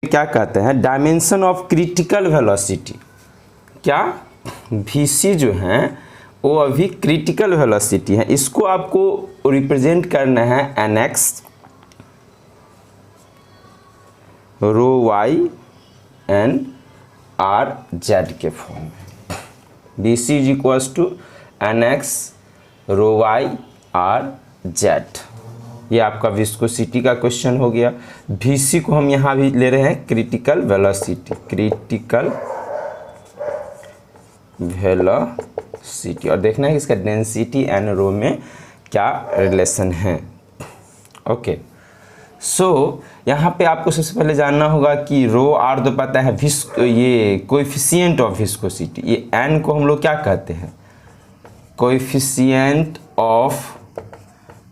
क्या कहते हैं, डायमेंशन ऑफ क्रिटिकल वेलोसिटी। क्या vc जो है वो अभी क्रिटिकल वेलोसिटी है, इसको आपको रिप्रेजेंट करना है nx rho y n r z के फॉर्म में। vc is equals to nx rho y r z। ये आपका विस्कोसिटी का क्वेश्चन हो गया। vc को हम यहाँ भी ले रहे हैं क्रिटिकल वेलोसिटी, क्रिटिकल वेलोसिटी, और देखना है कि इसका डेंसिटी एंड रो में क्या रिलेशन है। ओके, सो यहाँ पे आपको सबसे पहले जानना होगा कि रो आर तो पता है, ये कोएफिशिएंट ऑफ विस्कोसिटी, ये एन को हम लोग क्या कहते हैं, कोएफिशिएंट ऑफ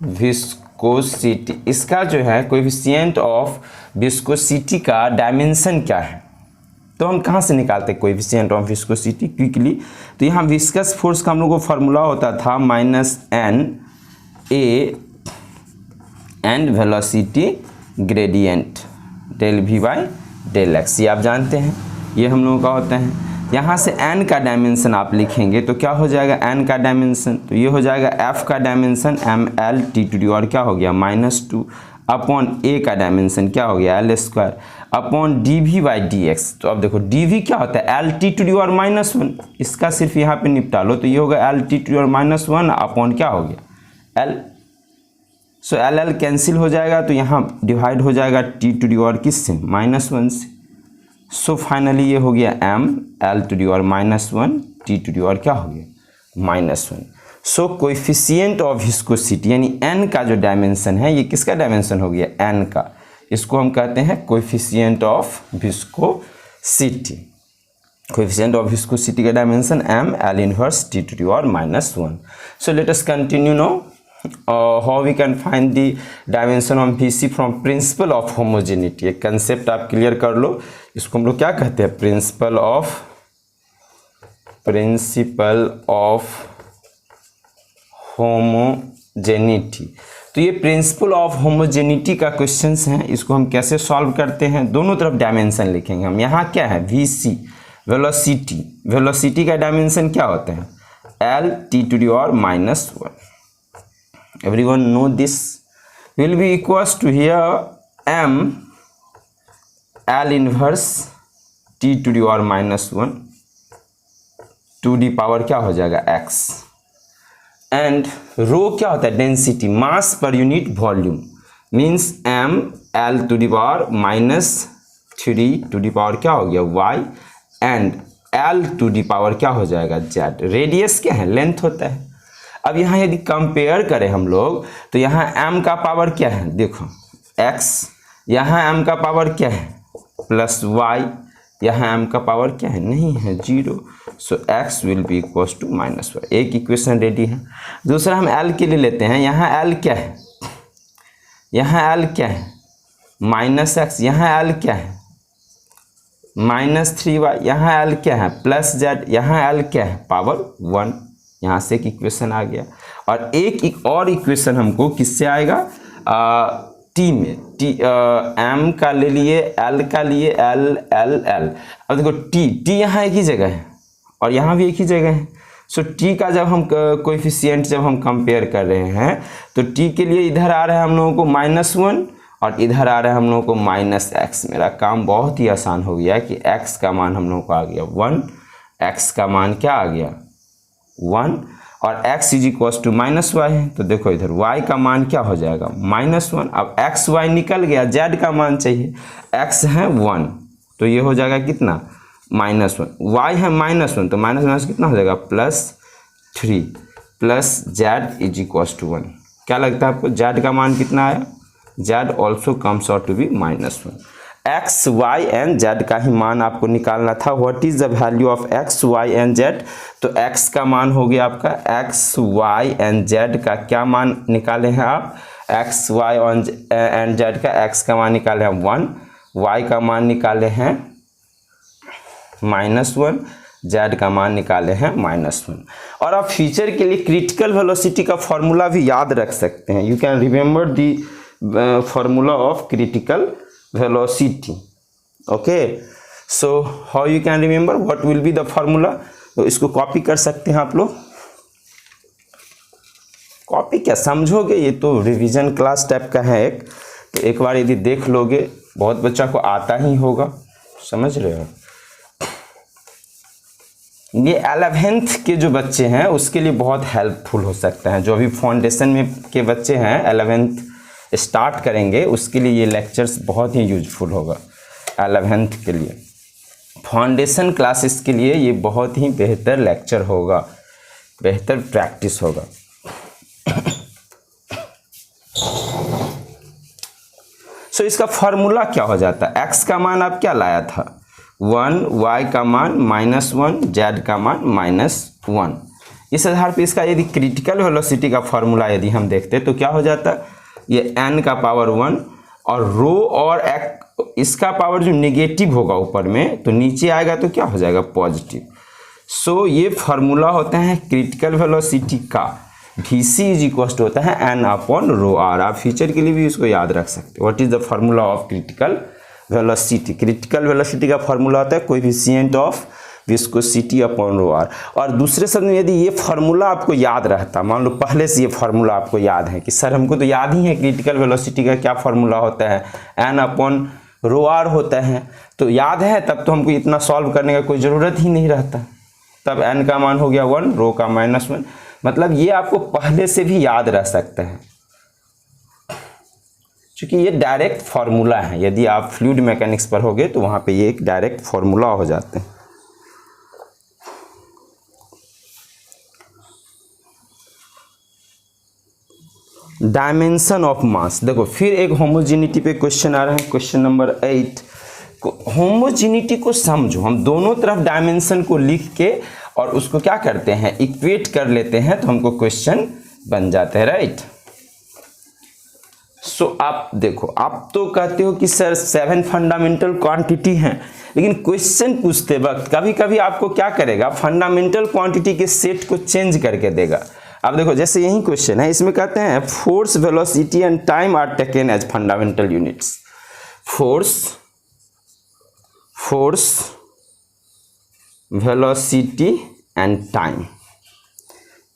विस्कोसिटी। इसका जो है कोएफिशिएंट ऑफ विस्कोसिटी का डायमेंशन क्या है, तो हम कहाँ से निकालते हैं कोएफिशिएंट ऑफ विस्कोसिटी क्विकली। तो यहाँ विस्कस फोर्स का हम लोग को फॉर्मूला होता था -n a and velocity gradient del v by del x, ये आप जानते हैं, ये हम लोगों का होता है। यहाँ से n का डायमेंशन आप लिखेंगे तो क्या हो जाएगा, n का डायमेंशन, तो ये हो जाएगा f का डायमेंशन ml t और क्या हो गया -2 अपॉन a का डायमेंशन क्या हो गया l² upon dv by dx। तो अब देखो dv क्या होता है l t⁻⁻1, इसका सिर्फ यहाँ पे निपटा लो, तो ये होगा l t⁻⁻1 अपॉन क्या हो गया l। सो l कैंसिल हो जाएगा, तो यहाँ डिवाइड हो जाएगा t⁻⁻1 किससे -1 से। सो फाइनली ये हो गया m l⁻⁻1 t⁻⁻ क्या हो गया -1। सो कोएफिशिएंट ऑफ विस्कोसिटी यानी n का जो डायमेंशन है, ये किसका डायमेंशन हो गया n का, इसको हम कहते हैं coefficient of viscosity. Coefficient of viscosity का dimension m l inverse t⁻⁻1। So let us continue now how we can find the dimension of vc from principle of homogeneity. एक कंसेप्ट आप क्लियर कर लो, इसको हम लोग क्या कहते हैं, प्रिंसिपल ऑफ होमोजेनिटी। तो ये प्रिंसिपल ऑफ होमोजेनिटी का क्वेश्चंस हैं, इसको हम कैसे सॉल्व करते हैं, दोनों तरफ डायमेंशन लिखेंगे हम। यहाँ क्या है vc वेलोसिटी, वेलोसिटी का डायमेंशन क्या होता है l t⁻⁻1। everyone know this will be equals to here m l inverse t⁻⁻1 to the power क्या हो जाएगा x, एंड रो क्या होता है density, mass per unit volume, means m l⁻⁻3 to the power क्या हो गया y, and l to the power क्या हो जाएगा z। रेडियस क्या है, लेंथ होता है। अब यहाँ यदि कंपेयर करें हम लोग, तो यहाँ m का पावर क्या है, देखो x, यहाँ m का पावर क्या है प्लस y, यहाँ m का पावर क्या है, नहीं है 0। So x will be equals to -y। एक इक्वेशन रेडी है। दूसरा हम l के लिए लेते हैं, यहाँ l क्या है, यहाँ l क्या है -x, यहाँ l क्या है -3y, यहाँ l क्या है +z, यहाँ l क्या है पावर 1। यहाँ से एक इक्वेशन आ गया, और एक और इक्वेशन हमको किससे आएगा, t में, m का ले लिए, l का लिए, l। अब देखो t यहाँ एक ही जगह है और यहाँ भी एक ही जगह है। सो t का जब हम कोएफिशिएंट जब हम कंपेयर कर रहे हैं, तो t के लिए इधर आ रहा है हम लोगों को -1 और इधर आ रहा है हम लोगों को -x। मेरा काम बहुत ही आसान हो गया कि x का मान हम लोगों को आ गया 1, x का मान क्या आ गया 1, और x is equals to -y है, तो देखो इधर y का मान क्या हो जाएगा -1। अब x y निकल गया, z का मान चाहिए, x है 1 तो ये हो जाएगा कितना -1, y है -1 तो -1 कितना हो जाएगा +3 plus z is equals to 1। क्या लगता है आपको z का मान कितना आया, z also comes out to be -1। x y and z का ही मान आपको निकालना था। What is the value of x y and z, तो x का मान हो गया आपका, x y एंड z का क्या मान निकाले हैं आप, x y एंड z का x का मान निकाले हैं 1, y का मान निकाले हैं -1, z का मान निकाले हैं -1। और आप फ्यूचर के लिए क्रिटिकल वेलोसिटी का फॉर्मूला भी याद रख सकते हैं। You can remember the formula of critical velocity. Okay, so how you can remember what will be the formula. तो इसको कॉपी कर सकते हैं आप लोग। कॉपी क्या समझोगे, ये तो रिवीजन क्लास टाइप का है एक, तो एक बार यदि देख लोगे, बहुत बच्चा को आता ही होगा, समझ रहे हो। ये 11th के जो बच्चे हैं उसके लिए बहुत हेल्पफुल हो सकता है। जो अभी फाउंडेशन में के बच्चे हैं 11th स्टार्ट करेंगे उसके लिए ये लेक्चर्स बहुत ही यूजफुल होगा। 11th के लिए फाउंडेशन क्लासेस के लिए ये बहुत ही बेहतर लेक्चर होगा, बेहतर प्रैक्टिस होगा। सो इसका फॉर्मूला क्या हो जाता है, x का मान आप क्या लाया था 1, y का मान -1, z का मान -1। इस आधार पे इसका यदि क्रिटिकल वेलोसिटी का फॉर्मूला यदि हम देखते तो क्या हो जाता, ये n का पावर 1 और रो और इसका पावर जो नेगेटिव होगा ऊपर में तो नीचे आएगा तो क्या हो जाएगा पॉजिटिव। सो ये फार्मूला होता है क्रिटिकल वेलोसिटी का, Vc इज इक्वल टू होता है n/ρr। आप फ्यूचर के लिए भी इसको याद रख सकते हो। What is the formula of critical velocity. Critical velocity का फार्मूला होता है coefficient of viscosity upon ρr। और दूसरे शब्द में यदि ये फार्मूला आपको याद रहता, मान लो पहले से ये फार्मूला आपको याद है कि सर हमको तो याद ही है क्रिटिकल वेलोसिटी का क्या फार्मूला होता है, n/ρr होता है, तो याद है, तब तो हमको इतना सॉल्व करने का कोई ज़रूरत ही नहीं रहता। तब n का मान हो गया 1, रो का -1, मतलब ये आपको पहले से भी याद रह सकता है क्योंकि ये डायरेक्ट फार्मूला है। यदि आप फ्लूइड मैकेनिक्स पर होगे तो वहाँ पे ये एक डायरेक्ट फार्मूला हो जाते हैं। डायमेंशन ऑफ मास, देखो फिर एक होमोजेनिटी पे क्वेश्चन आ रहा है, क्वेश्चन नंबर 8। होमोजेनिटी को समझो, हम दोनों तरफ डायमेंशन को लिख के और उसको क्या करते हैं इक्वेट कर लेते हैं तो हमको क्वेश्चन बन जाते हैं, राइट। सो आप देखो, आप तो कहते हो कि सर 7 फंडामेंटल क्वांटिटी हैं, लेकिन क्वेश्चन पूछते वक्त कभी कभी आपको क्या करेगा फंडामेंटल क्वांटिटी के सेट को चेंज करके देगा। अब देखो जैसे यही क्वेश्चन है, इसमें कहते हैं force velocity and time are taken as fundamental units. Force velocity and time,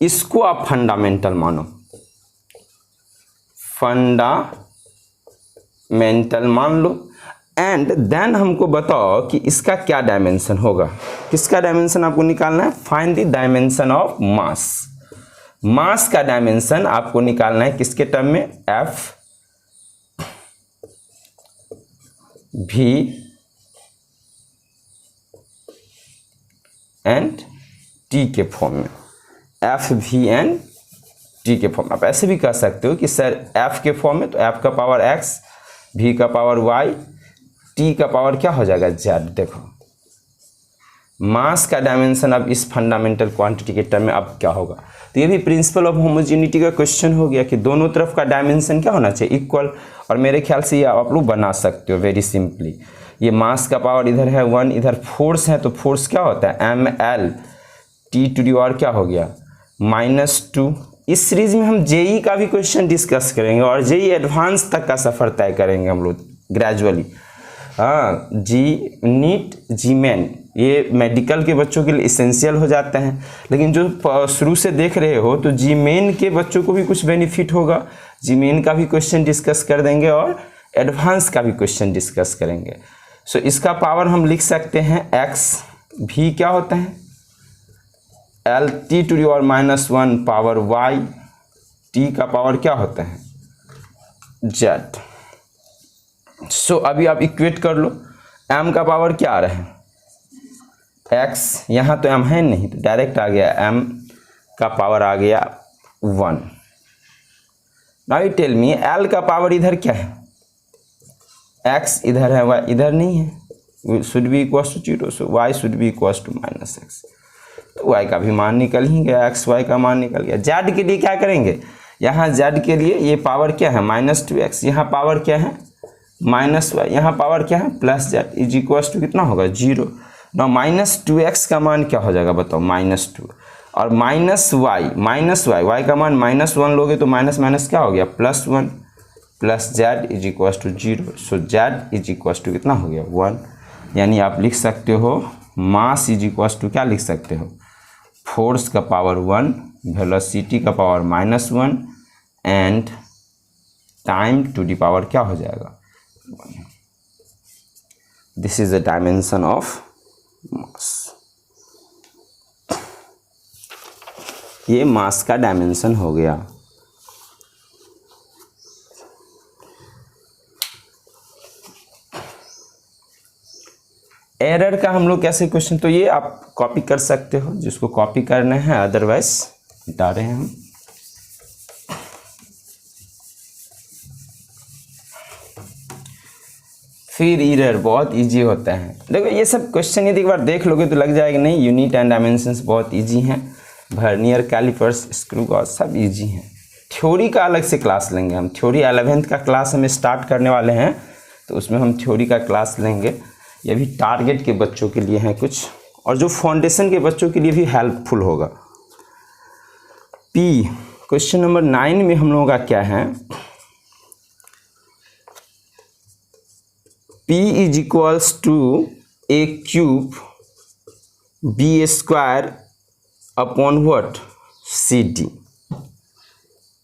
इसको आप फंडामेंटल मानो, फंडामेंटल मान लो। एंड देन हमको बताओ कि इसका क्या डायमेंशन होगा। किसका डायमेंशन आपको निकालना है, find the dimension of mass. Mass का डायमेंशन आपको निकालना है किसके टर्म में, एफ भी एंड टी के फॉर्म में, एफ भी एंड टी के फॉर्म। आप ऐसे भी कह सकते हो कि सर एफ के फॉर्म में तो एफ का पावर एक्स, भी का पावर वाई, टी का पावर क्या हो जाएगा जेड। देखो मास का डायमेंशन अब इस फंडामेंटल क्वांटिटी के टर्म में अब क्या होगा, तो ये भी प्रिंसिपल ऑफ होमोजेनिटी का क्वेश्चन हो गया कि दोनों तरफ का डायमेंशन क्या होना चाहिए इक्वल। और मेरे ख्याल से ये आप लोग बना सकते हो वेरी सिंपली। ये मास का पावर इधर है 1, इधर फोर्स है तो फोर्स क्या होता है ml, t⁻⁴ क्या हो गया -2। इस सीरीज में हम जेई का भी क्वेश्चन डिस्कस करेंगे और जेई एडवांस तक का सफ़र तय करेंगे हम लोग ग्रेजुअली। हाँ, जी नीट, जी मेन ये मेडिकल के बच्चों के लिए इसेंशियल हो जाते हैं, लेकिन जो शुरू से देख रहे हो तो जी मेन के बच्चों को भी कुछ बेनिफिट होगा। जी मेन का भी क्वेश्चन डिस्कस कर देंगे और एडवांस का भी क्वेश्चन डिस्कस करेंगे। सो इसका पावर हम लिख सकते हैं x, भी क्या होता है L t⁻⁻1 power y, t का पावर क्या होता है z। सो अभी आप इक्वेट कर लो, m का पावर क्या आ रहा है x, यहाँ तो m है नहीं तो डायरेक्ट आ गया m का पावर आ गया 1। नाउ टेल मी l का पावर इधर क्या है, x इधर है, y इधर नहीं है, should be equal to 0, so y should be equal to -x। तो y का भी मान निकल ही गया, x y का मान निकल गया। z के लिए क्या करेंगे, यहाँ z के लिए ये पावर क्या है -2x, यहाँ पावर क्या है -y, यहाँ पावर क्या है +z इज इक्वल टू कितना होगा 0। ना -2x का मान क्या हो जाएगा बताओ -2 और -y का मान -1 लोगे तो माइनस माइनस क्या हो गया +1 plus z is equal to 0। So z is equal to कितना हो गया 1। यानी आप लिख सकते हो मास इज इक्वल्स टू क्या लिख सकते हो, फोर्स का पावर 1, वेलोसिटी का power -1 and time to the power क्या हो जाएगा 1। This is the dimension of mass. ये मास का डायमेंशन हो गया। एरर का हम लोग कैसे क्वेश्चन, तो ये आप कॉपी कर सकते हो जिसको कॉपी करना है, अदरवाइज हटा रहे हैं हम। फिर एरर बहुत इजी होता है। देखो ये सब क्वेश्चन यदि एक बार देख लोगे तो लग जाएगा नहीं, यूनिट एंड डायमेंशंस बहुत इजी हैं, वर्नियर, कैलिपर्स, स्क्रू गॉज सब इजी हैं। थ्योरी का अलग से क्लास लेंगे हम, थ्योरी 11th का क्लास हम स्टार्ट करने वाले हैं, तो उसमें हम थ्योरी का क्लास लेंगे। ये भी टारगेट के बच्चों के लिए हैं कुछ, और जो फाउंडेशन के बच्चों के लिए भी हेल्पफुल होगा। पी क्वेश्चन नंबर 9 में हम लोगों का क्या है, P is equals to a cube b square upon what c d.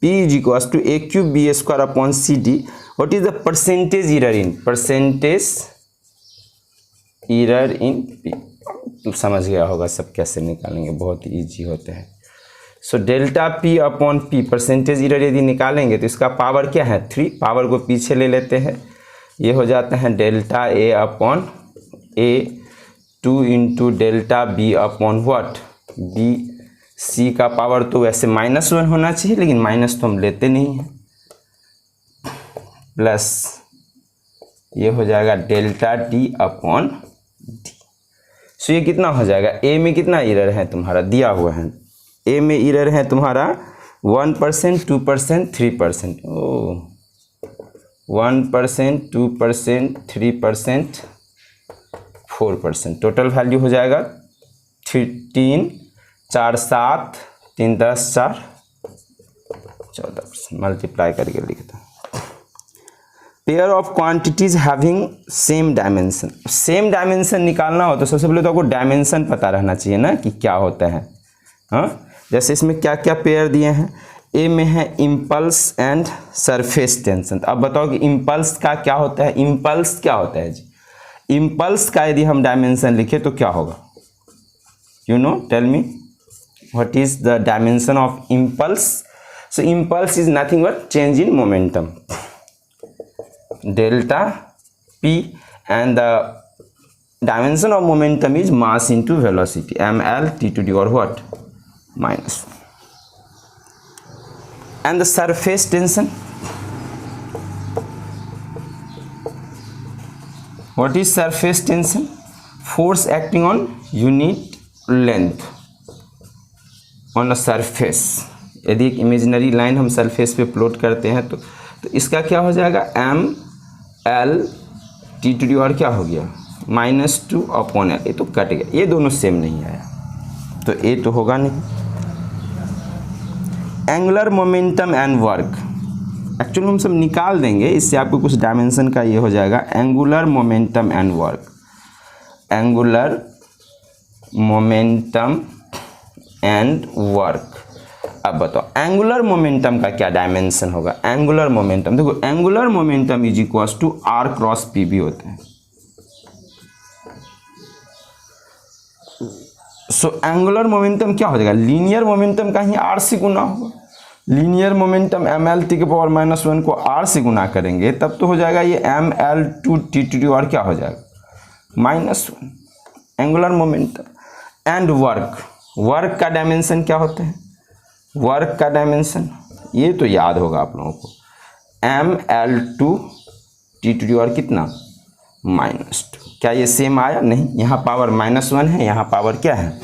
P is equals to a cube b square upon c d. What is the percentage error in, percentage error in P। समझ गया होगा सब कैसे निकालेंगे, बहुत easy होते हैं। So delta P upon P, percentage error यदि निकालेंगे तो इसका पावर क्या है 3, पावर को पीछे ले लेते हैं, ये हो जाता है delta A upon A 2 into delta B upon what B। C का पावर तो वैसे -1 होना चाहिए, लेकिन माइनस तो हम लेते नहीं हैं, प्लस ये हो जाएगा डेल्टा D अपॉन D। सो ये कितना हो जाएगा, A में कितना एरर है तुम्हारा दिया हुआ है, A में एरर है तुम्हारा 1%, 2%, 3%। ओह 1%, 2%, 3%, 4%। टोटल वैल्यू हो जाएगा 13, 4, 7, 3, 10, 4, 14%। मल्टीप्लाई करके लिखता हूँ। Pair of quantities having same dimension. Same dimension निकालना हो तो सबसे पहले तो आपको डायमेंशन पता रहना चाहिए ना कि क्या होता है। हाँ, जैसे इसमें क्या क्या पेयर दिए हैं, ए में है इम्पल्स एंड सरफेस टेंशन। अब बताओ कि इम्पल्स का क्या होता है, इम्पल्स क्या होता है जी, इम्पल्स का यदि हम डायमेंशन लिखे तो क्या होगा, you know, tell me what is the dimension of impulse. So impulse is nothing but change in momentum, delta P, and the dimension of momentum is mass into velocity, ml t to the or what minus। and the surface tension, what is surface tension, force acting on unit length on a surface। यदि एक imaginary line हम surface पे plot करते हैं तो इसका क्या हो जाएगा, ml t to the और क्या हो गया -2 अपॉन l। ये तो कट गया, ये दोनों सेम नहीं आया तो ये तो होगा नहीं। Angular momentum and work, actually हम सब निकाल देंगे, इससे आपको कुछ डायमेंशन का ये हो जाएगा। Angular momentum and work, angular momentum and work. अब बताओ एंगुलर मोमेंटम का क्या डायमेंशन होगा, एंगुलर मोमेंटम देखो, angular momentum is equals to r cross p भी होता है। सो एंगुलर मोमेंटम क्या हो जाएगा, लीनियर मोमेंटम का ही r से गुना होगा। लीनियर मोमेंटम ml t के पावर -1 को r से गुना करेंगे तब तो हो जाएगा ये ml2 t to the और क्या हो जाएगा -1। Angular momentum and work, work का डायमेंशन क्या होता है, वर्क का डायमेंशन ये तो याद होगा आप लोगों को, ml2 t to the और कितना -2। क्या ये सेम आया, नहीं, यहाँ पावर -1 है, यहाँ पावर क्या है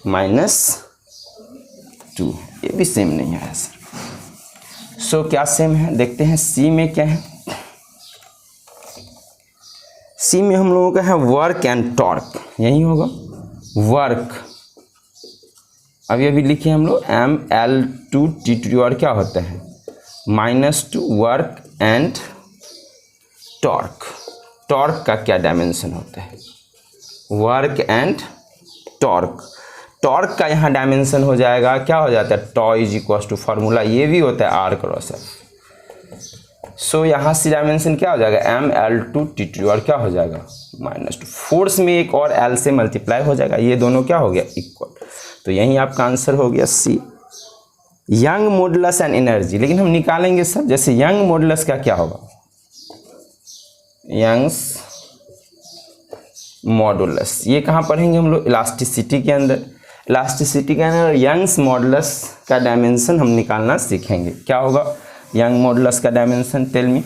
-2, ये भी सेम नहीं आया सर। सो क्या सेम है देखते हैं, सी में क्या है, सी में हम लोगों का है वर्क एंड टॉर्क, यही होगा वर्क। अभी अभी लिखे हम लोग ml2 t to the और क्या होता है -2 वर्क एंड टॉर्क। टॉर्क का क्या डायमेंशन होता है, वर्क एंड टॉर्क। टॉर्क का यहाँ डायमेंशन हो जाएगा, क्या हो जाता है, tau is equal to formula ये भी होता है आर क्रॉस एफ। सो यहाँ से डायमेंशन क्या हो जाएगा, ml2t2 और क्या हो जाएगा -2। फोर्स में एक और l से मल्टीप्लाई हो जाएगा, ये दोनों क्या हो गया इक्वल। तो यही आपका आंसर हो गया सी। यंग मॉडुलस एंड एनर्जी, लेकिन हम निकालेंगे सर, जैसे यंग मॉडुलस का क्या होगा, यंग्स मॉडुलस ये कहाँ पढ़ेंगे हम लोग, इलास्टिसिटी के अंदर। इलास्टिसिटी के अंदर यंग्स मॉडुलस का डायमेंशन हम निकालना सीखेंगे। क्या होगा यंग मॉडुलस का dimension, tell me.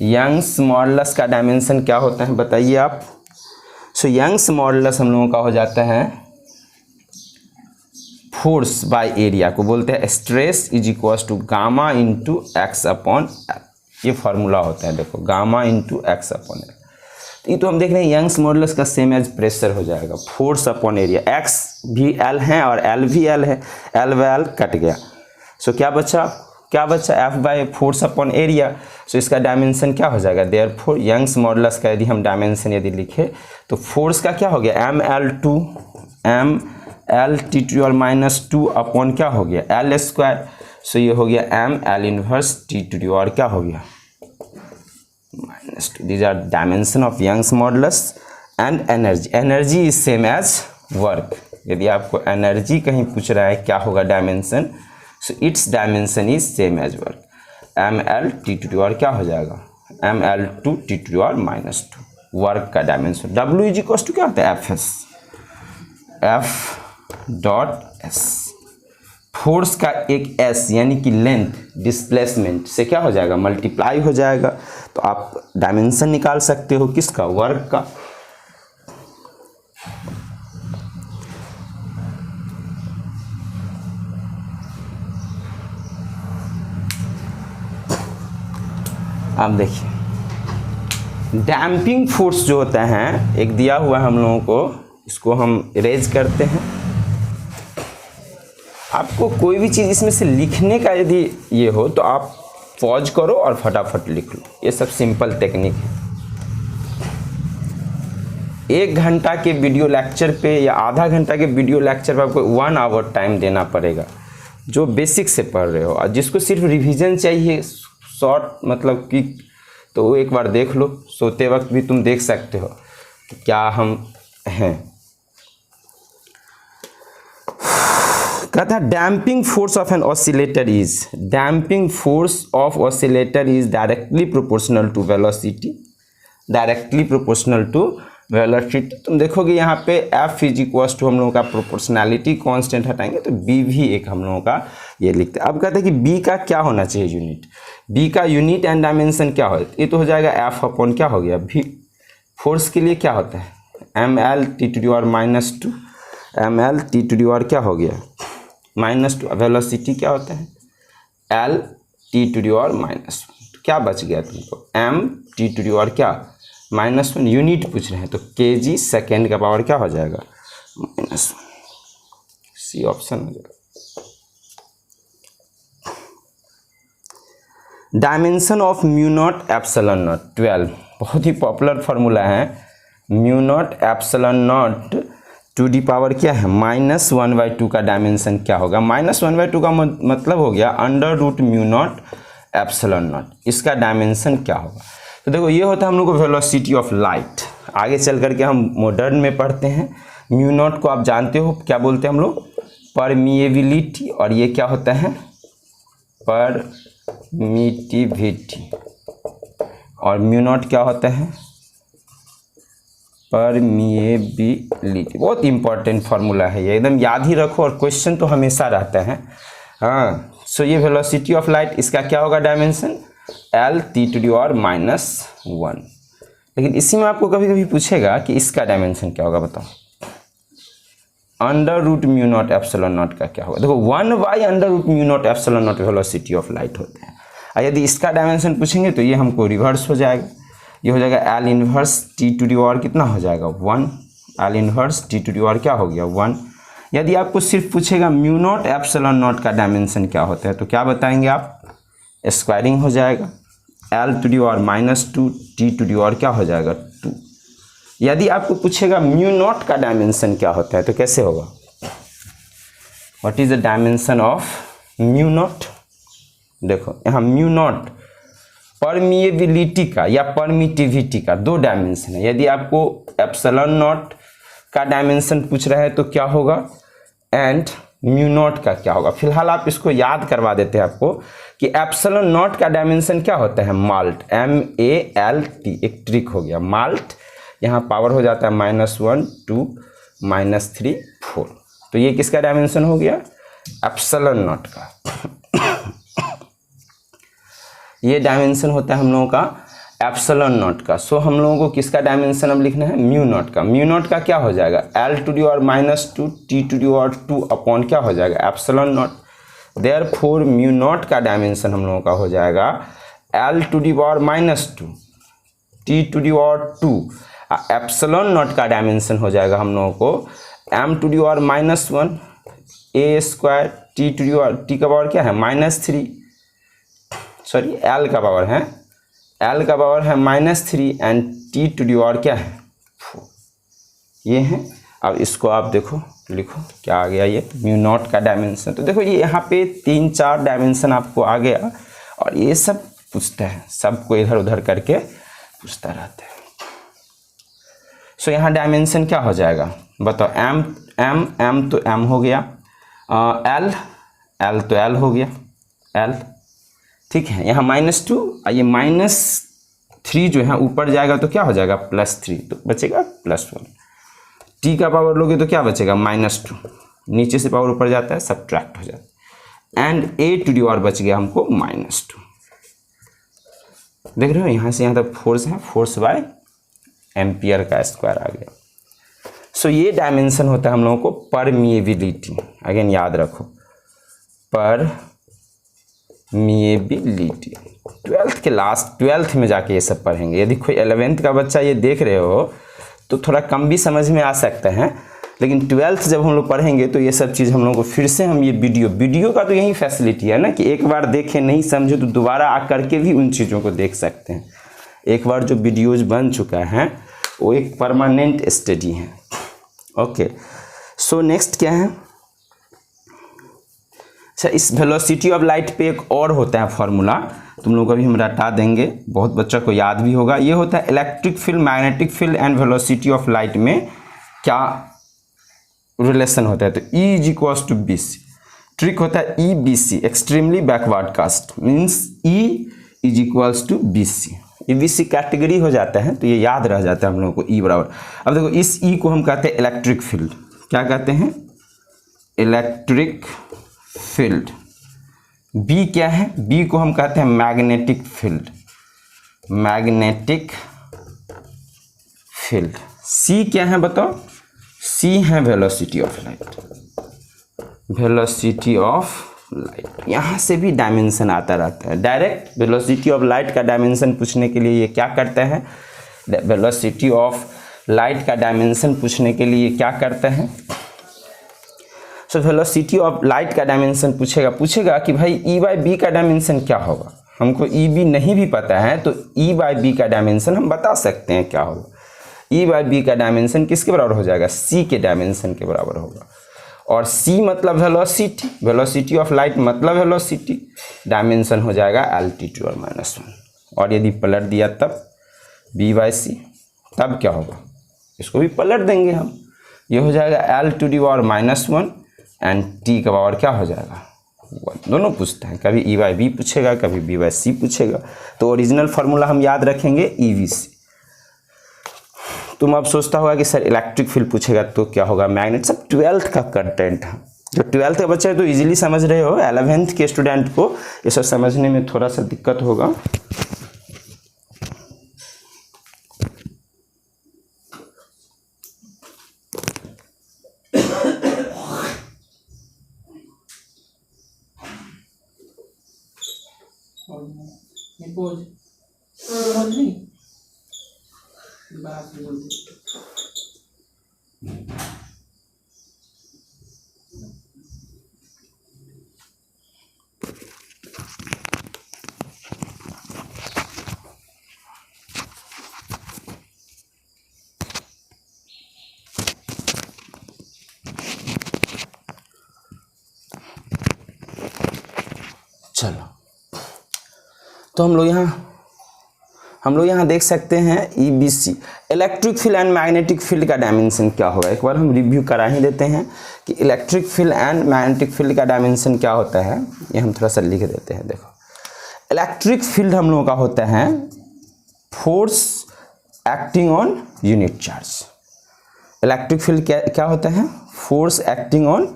Young's modulus का डायमेंशन क्या होता है बताइए आप। सो यंग्स मॉडुलस हम लोगों का हो जाता है फोर्स बाय एरिया को बोलते हैं stress is equal to gamma into x upon l. ये फार्मूला होता है, देखो gamma into x upon l. ये तो हम देख रहे हैं यंग्स मॉडुलस का सेम एज प्रेशर हो जाएगा, फोर्स अपॉन एरिया। एक्स भी एल है और एल भी एल है, एल बाय एल कट गया। सो क्या बचा F by force upon area. So इसका डायमेंशन क्या हो जाएगा, देयरफॉर यंग्स मॉडुलस का यदि हम डायमेंशन यदि लिखे तो फोर्स का क्या हो गया ml2 और -2 अपॉन क्या हो गया एल स्क्वायर। सो ये हो गया ml इनवर्स t2 और क्या हो गया -2। These are dimension of Young's modulus and energy. Energy is same as work. यदि आपको एनर्जी कहीं पूछ रहा है क्या होगा dimension, so it's dimension is same as work, ml t2 और क्या हो जाएगा ml2 और -2 वर्क का dimension. w is equal to क्या होता है f.s। फोर्स का एक s यानी कि लेंथ डिस्प्लेसमेंट से क्या हो जाएगा मल्टीप्लाई हो जाएगा। तो आप डायमेंशन निकाल सकते हो किसका, वर्क का। आप देखिए डैम्पिंग फोर्स जो होता है एक दिया हुआ है हम लोगों को, इसको हम इरेज करते हैं। आपको कोई भी चीज़ इसमें से लिखने का यदि ये हो तो आप पॉज करो और फटाफट लिख लो, ये सब सिंपल टेक्निक है। 1 घंटा के वीडियो लेक्चर पे या आधा घंटा के वीडियो लेक्चर पे आपको 1 आवर टाइम देना पड़ेगा, जो बेसिक से पढ़ रहे हो। और जिसको सिर्फ रिवीजन चाहिए शॉर्ट मतलब कि, तो वो एक बार देख लो, सोते वक्त भी तुम देख सकते हो कि क्या हम हैं। कहता है damping force of an oscillator is, damping force of oscillator is directly proportional to velocity, directly proportional to velocity. तुम देखोगे यहाँ पे एफ इज इक्वल टू हम लोगों का प्रोपोर्शनैलिटी कांस्टेंट हटाएंगे तो बी भी एक हम लोगों का ये लिखते हैं। अब कहते हैं कि बी का क्या होना चाहिए यूनिट, बी का यूनिट एंड डायमेंशन क्या हो, ये तो हो जाएगा एफ अपॉन क्या हो गया भी। फोर्स के लिए क्या होता है ml t2 और -2, ml t2 और क्या हो गया -2। वेलोसिटी क्या होता है l t2 और -1। तो क्या बच गया तुमको m t2 और क्या -1। यूनिट पूछ रहे हैं तो kg सेकेंड का पावर क्या हो जाएगा -1, सी ऑप्शन हो जाएगा। Dimension of mu not epsilon not 12, बहुत ही पॉपुलर फार्मूला है। Mu not epsilon not to the power क्या है -1/2 का डायमेंशन क्या होगा। -1/2 का मतलब हो गया √μ नॉट एप्सिलॉन नॉट। इसका डायमेंशन क्या होगा, तो देखो ये होता है हम लोग को वेलोसिटी ऑफ लाइट। आगे चल करके हम मॉडर्न में पढ़ते हैं। म्यू नॉट को आप जानते हो क्या बोलते हैं हम लोग, परमिएबिलिटी, और ये क्या होता है परमिटिविटी, और म्यू नॉट क्या होता है परमिएबिलिटी। बहुत इंपॉर्टेंट फार्मूला है ये, एकदम याद ही रखो और क्वेश्चन तो हमेशा रहता है। हाँ, सो ये वेलोसिटी ऑफ लाइट, इसका क्या होगा डायमेंशन l t2 और -1। लेकिन इसी में आपको कभी कभी पूछेगा कि इसका डायमेंशन क्या होगा, बताओ √μ नॉट एप्सिलॉन नॉट का क्या होगा। देखो 1/√μ naught epsilon naught velocity of light होता है। और यदि इसका डायमेंशन पूछेंगे तो ये हमको रिवर्स हो जाएगा, ये हो जाएगा l इनवर्स t2 और कितना हो जाएगा 1, l इनवर्स t2 और क्या हो गया 1। यदि आपको सिर्फ पूछेगा म्यू नॉट एप्सिलॉन नॉट का डायमेंशन क्या होता है तो क्या बताएंगे आप, स्क्वायरिंग हो जाएगा l2 और -2 t2 और क्या हो जाएगा 2। यदि आपको पूछेगा म्यू नॉट का डायमेंशन क्या होता है तो कैसे होगा? What is the dimension of mu not? देखो यहाँ म्यू नॉट परमिएबिलिटी का या परमिटिविटी का दो डायमेंशन है। यदि आपको एप्सिलॉन नॉट का डायमेंशन पूछ रहा है तो क्या होगा, एंड म्यू नॉट का क्या होगा। फिलहाल आप इसको याद करवा देते हैं आपको कि एप्सिलॉन नॉट का डायमेंशन क्या होता है, माल्ट, MALT, एक ट्रिक हो गया माल्ट। यहाँ पावर हो जाता है -1 2 -3 4, तो ये किसका डायमेंशन हो गया, एप्सिलॉन नॉट का। ये डायमेंशन होता है हम लोगों का एप्सिलॉन नॉट का। सो हम लोगों को किसका डायमेंशन अब लिखना है, म्यू नॉट का। म्यू नॉट का क्या हो जाएगा, L⁻² T⁻² अपॉन क्या हो जाएगा, epsilon not. Therefore mu naught का डायमेंशन हम लोगों का हो जाएगा L⁻² T⁻²। एप्सिलॉन नॉट का डायमेंशन हो जाएगा हम लोगों को M⁻⁻1 A² T का पावर क्या है -3, सॉरी L का पावर है, L का पावर है -3 एंड T⁻² क्या है 4, ये है। अब इसको आप देखो, लिखो क्या आ गया, ये म्यू नॉट का डायमेंशन। तो देखो ये यहाँ पे 3-4 डायमेंशन आपको आ गया, और ये सब पूछता है, सबको इधर उधर करके पूछता रहता है। सो यहाँ डायमेंशन क्या हो जाएगा बताओ, M तो M हो गया, L तो L हो गया, L ठीक है। यहाँ -2 ये -3 जो है ऊपर जाएगा तो क्या हो जाएगा +3, तो बचेगा +1। T का पावर लोगे तो क्या बचेगा -2, नीचे से पावर ऊपर जाता है सब्ट्रैक्ट हो जाता है, एंड A⁻² बच गया हमको -2। देख रहे हो यहाँ से यहाँ तक फोर्स है, फोर्स बाय एम्पियर का स्क्वायर आ गया। सो ये डायमेंशन होता है हम लोगों को परमिएबिलिटी। अगेन याद रखो, परमिएबिलिटी 12th में जाके ये सब पढ़ेंगे। यदि कोई 11th का बच्चा ये देख रहे हो तो थोड़ा कम भी समझ में आ सकता है, लेकिन 12th जब हम लोग पढ़ेंगे तो ये सब चीज़ हम लोग को फिर से हम ये वीडियो का तो यही फैसिलिटी है ना कि एक बार देखें नहीं समझे तो दोबारा आ करके भी उन चीज़ों को देख सकते हैं। एक बार जो वीडियोज बन चुका है वो एक परमानेंट स्टडी है। ओके, सो नेक्स्ट क्या है, अच्छा इस वेलोसिटी ऑफ लाइट पे एक और होता है फॉर्मूला, तुम लोग को भी हम रटा देंगे, बहुत बच्चों को याद भी होगा। ये होता है electric field, magnetic field and velocity of light में क्या रिलेशन होता है, तो E=BC। ट्रिक होता है EBC, extremely backward caste, means E=BC। EBC category हो जाता है तो ये याद रह जाता है हम लोगों को E बराबर। अब देखो इस E को हम कहते हैं इलेक्ट्रिक फील्ड, क्या कहते हैं, इलेक्ट्रिक फील्ड। B क्या है, B को हम कहते हैं magnetic field, magnetic field. C क्या है बताओ, C है velocity of light, velocity of light. यहाँ से भी डायमेंशन आता रहता है। डायरेक्ट वेलोसिटी ऑफ लाइट का डायमेंशन पूछने के लिए ये क्या करता है, वेलोसिटी ऑफ लाइट का डायमेंशन पूछने के लिए क्या करता है, सो वेलोसिटी ऑफ लाइट का डायमेंशन पूछेगा कि भाई E/B का डायमेंशन क्या होगा। हमको EB नहीं भी पता है तो E/B का डायमेंशन हम बता सकते हैं क्या होगा। E/B का डायमेंशन किसके बराबर हो जाएगा, C के डायमेंशन के बराबर होगा। और C मतलब वेलोसिटी, वेलोसिटी ऑफ लाइट मतलब वेलोसिटी, डायमेंशन हो जाएगा L⁻⁻1। और यदि पलट दिया तब B/C, तब क्या होगा, इसको भी पलट देंगे हम, ये हो जाएगा L⁻⁻1 एंड T का पावर क्या हो जाएगा 1। दोनों पूछते हैं, कभी E/B पूछेगा, कभी B/C पूछेगा। तो ओरिजिनल फार्मूला हम याद रखेंगे EVC। तुम अब सोचता होगा कि सर इलेक्ट्रिक फील्ड पूछेगा तो क्या होगा, मैग्नेट। सब 12th का कंटेंट है, जो 12th के बच्चे तो इजीली समझ रहे हो, 11th के स्टूडेंट को ये सब समझने में थोड़ा सा दिक्कत होगा। तो हम लोग यहाँ देख सकते हैं EBC, electric field and magnetic field का डायमेंशन क्या होगा। एक बार हम रिव्यू करा ही देते हैं कि electric field and magnetic field का डायमेंशन क्या होता है। ये हम थोड़ा सा लिख देते हैं। देखो, इलेक्ट्रिक फील्ड हम लोगों का होता है force acting on unit charge. Electric field क्या होता है? Force acting on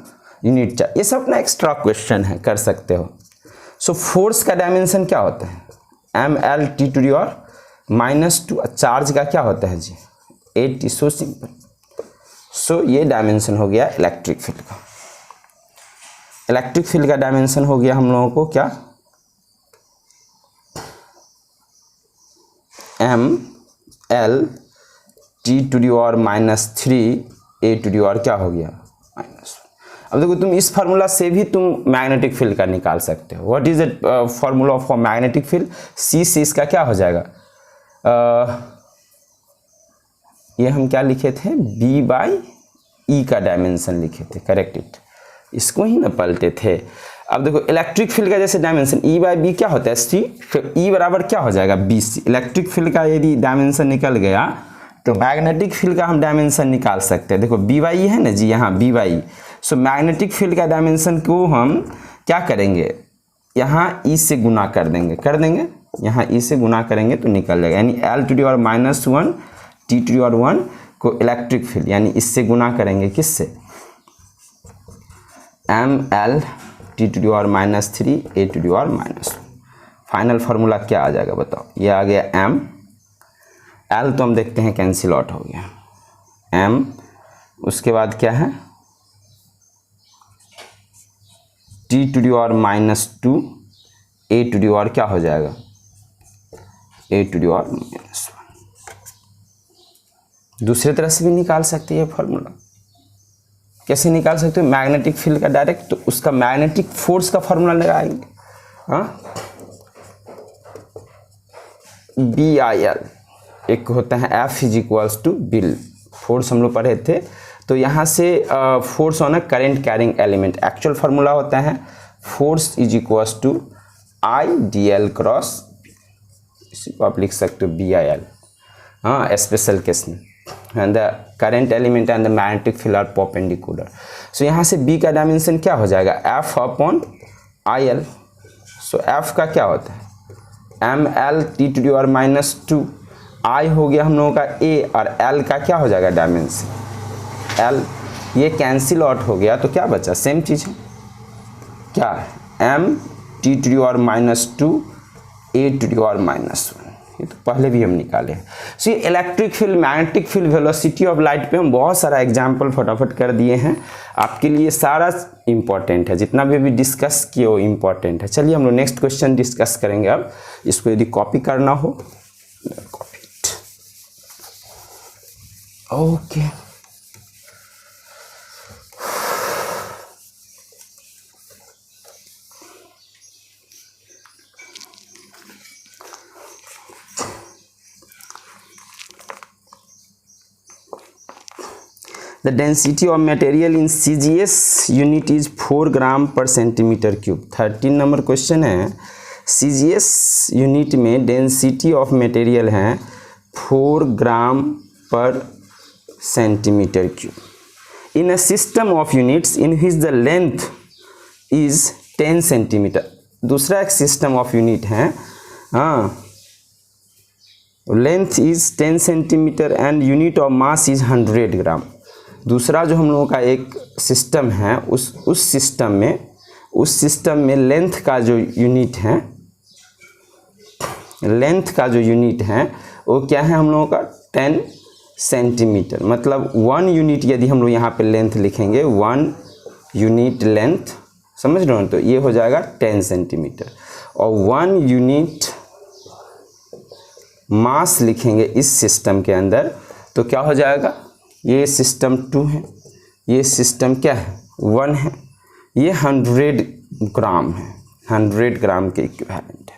unit charge. ये सब अपना एक्स्ट्रा क्वेश्चन है, कर सकते हो। सो फोर्स का डायमेंशन क्या होता है? mL/10⁻²। चार्ज का क्या होता है जी? 8T। So simple. सो ये डायमेंशन हो गया इलेक्ट्रिक फील्ड का। इलेक्ट्रिक फील्ड का डायमेंशन हो गया हम लोगों को क्या? mL/3 क्या हो गया? -1। अब देखो, तुम इस फार्मूला से भी तुम मैग्नेटिक फील्ड का निकाल सकते हो। What is it formula for magnetic field? C से इसका क्या हो जाएगा? ये हम क्या लिखे थे? B/E का डायमेंशन लिखे थे। करेक्ट इट, इसको ही ना पलटे थे। अब देखो, इलेक्ट्रिक फील्ड का जैसे डायमेंशन E/B क्या होता है? C। फिर E बराबर क्या हो जाएगा? BC। इलेक्ट्रिक फील्ड का यदि डायमेंशन निकल गया तो मैग्नेटिक फील्ड का हम डायमेंशन निकाल सकते हैं। देखो, B/E है ना जी, यहाँ B/E। सो मैग्नेटिक फील्ड का डायमेंशन को हम क्या करेंगे? यहाँ E से गुना कर देंगे, यहाँ E से गुना करेंगे तो निकल जाएगा। यानी L⁻⁻1 T⁻1 को इलेक्ट्रिक फील्ड, यानी इससे गुना करेंगे किससे? mL/T⁻3 A⁻1। फाइनल फार्मूला क्या आ जाएगा बताओ? ये आ गया M। L तो हम देखते हैं कैंसिल आउट हो गया। M, उसके बाद क्या है? T⁻2 A⁻, क्या हो जाएगा? A⁻1। दूसरे तरह से भी निकाल सकते हैं फार्मूला। कैसे निकाल सकते हो? मैग्नेटिक फील्ड का डायरेक्ट, तो उसका मैग्नेटिक फोर्स का फार्मूला लगाएंगे। हाँ, BIL एक होता है F=BIL। फोर्स हम लोग पढ़े थे, तो यहाँ से force on a current carrying element. Actual formula होता है फोर्स I/dl×, इसी को आप लिख सकते हो BIL। हाँ, स्पेशल केस में and the current element and the magnetic field are perpendicular. So यहाँ से B का डायमेंशन क्या हो जाएगा? F/IL। सो F का क्या होता है? mL/T⁻2। I हो गया हम लोगों का A, और L का क्या हो जाएगा डायमेंशन? L। ये कैंसिल आउट हो गया तो क्या बचा? सेम चीज़ है क्या? mT⁻2 A⁻1। ये तो पहले भी हम निकाले हैं। सो ये electric field, magnetic field, velocity of light पे हम बहुत सारा एग्जाम्पल फटाफट कर दिए हैं आपके लिए। सारा इंपॉर्टेंट है, जितना भी डिस्कस किए वो इंपॉर्टेंट है। चलिए हम लोग नेक्स्ट क्वेश्चन डिस्कस करेंगे। अब इसको यदि कॉपी करना हो, copy it. Okay, The density of material in CGS unit is 4 ग्राम पर सेंटीमीटर क्यूब। 13 नंबर क्वेश्चन है। CGS यूनिट में डेंसिटी ऑफ मटेरियल है 4 ग्राम पर centimetre cube. In a system of units in which the length is 10 centimetre. दूसरा एक system of unit है, हाँ, length is 10 centimetre and unit of mass is 100 ग्राम। दूसरा जो हम लोगों का एक सिस्टम है, उस सिस्टम में लेंथ का जो यूनिट है, वो क्या है हम लोगों का? 10 सेंटीमीटर। मतलब 1 यूनिट यदि हम लोग यहाँ पे लेंथ लिखेंगे, 1 यूनिट लेंथ, समझ रहे हो? तो ये हो जाएगा 10 सेंटीमीटर। और 1 यूनिट मास लिखेंगे इस सिस्टम के अंदर, तो क्या हो जाएगा? ये सिस्टम 2 है, ये सिस्टम क्या है? 1 है। ये 100 ग्राम है, 100 ग्राम के इक्विवेलेंट है।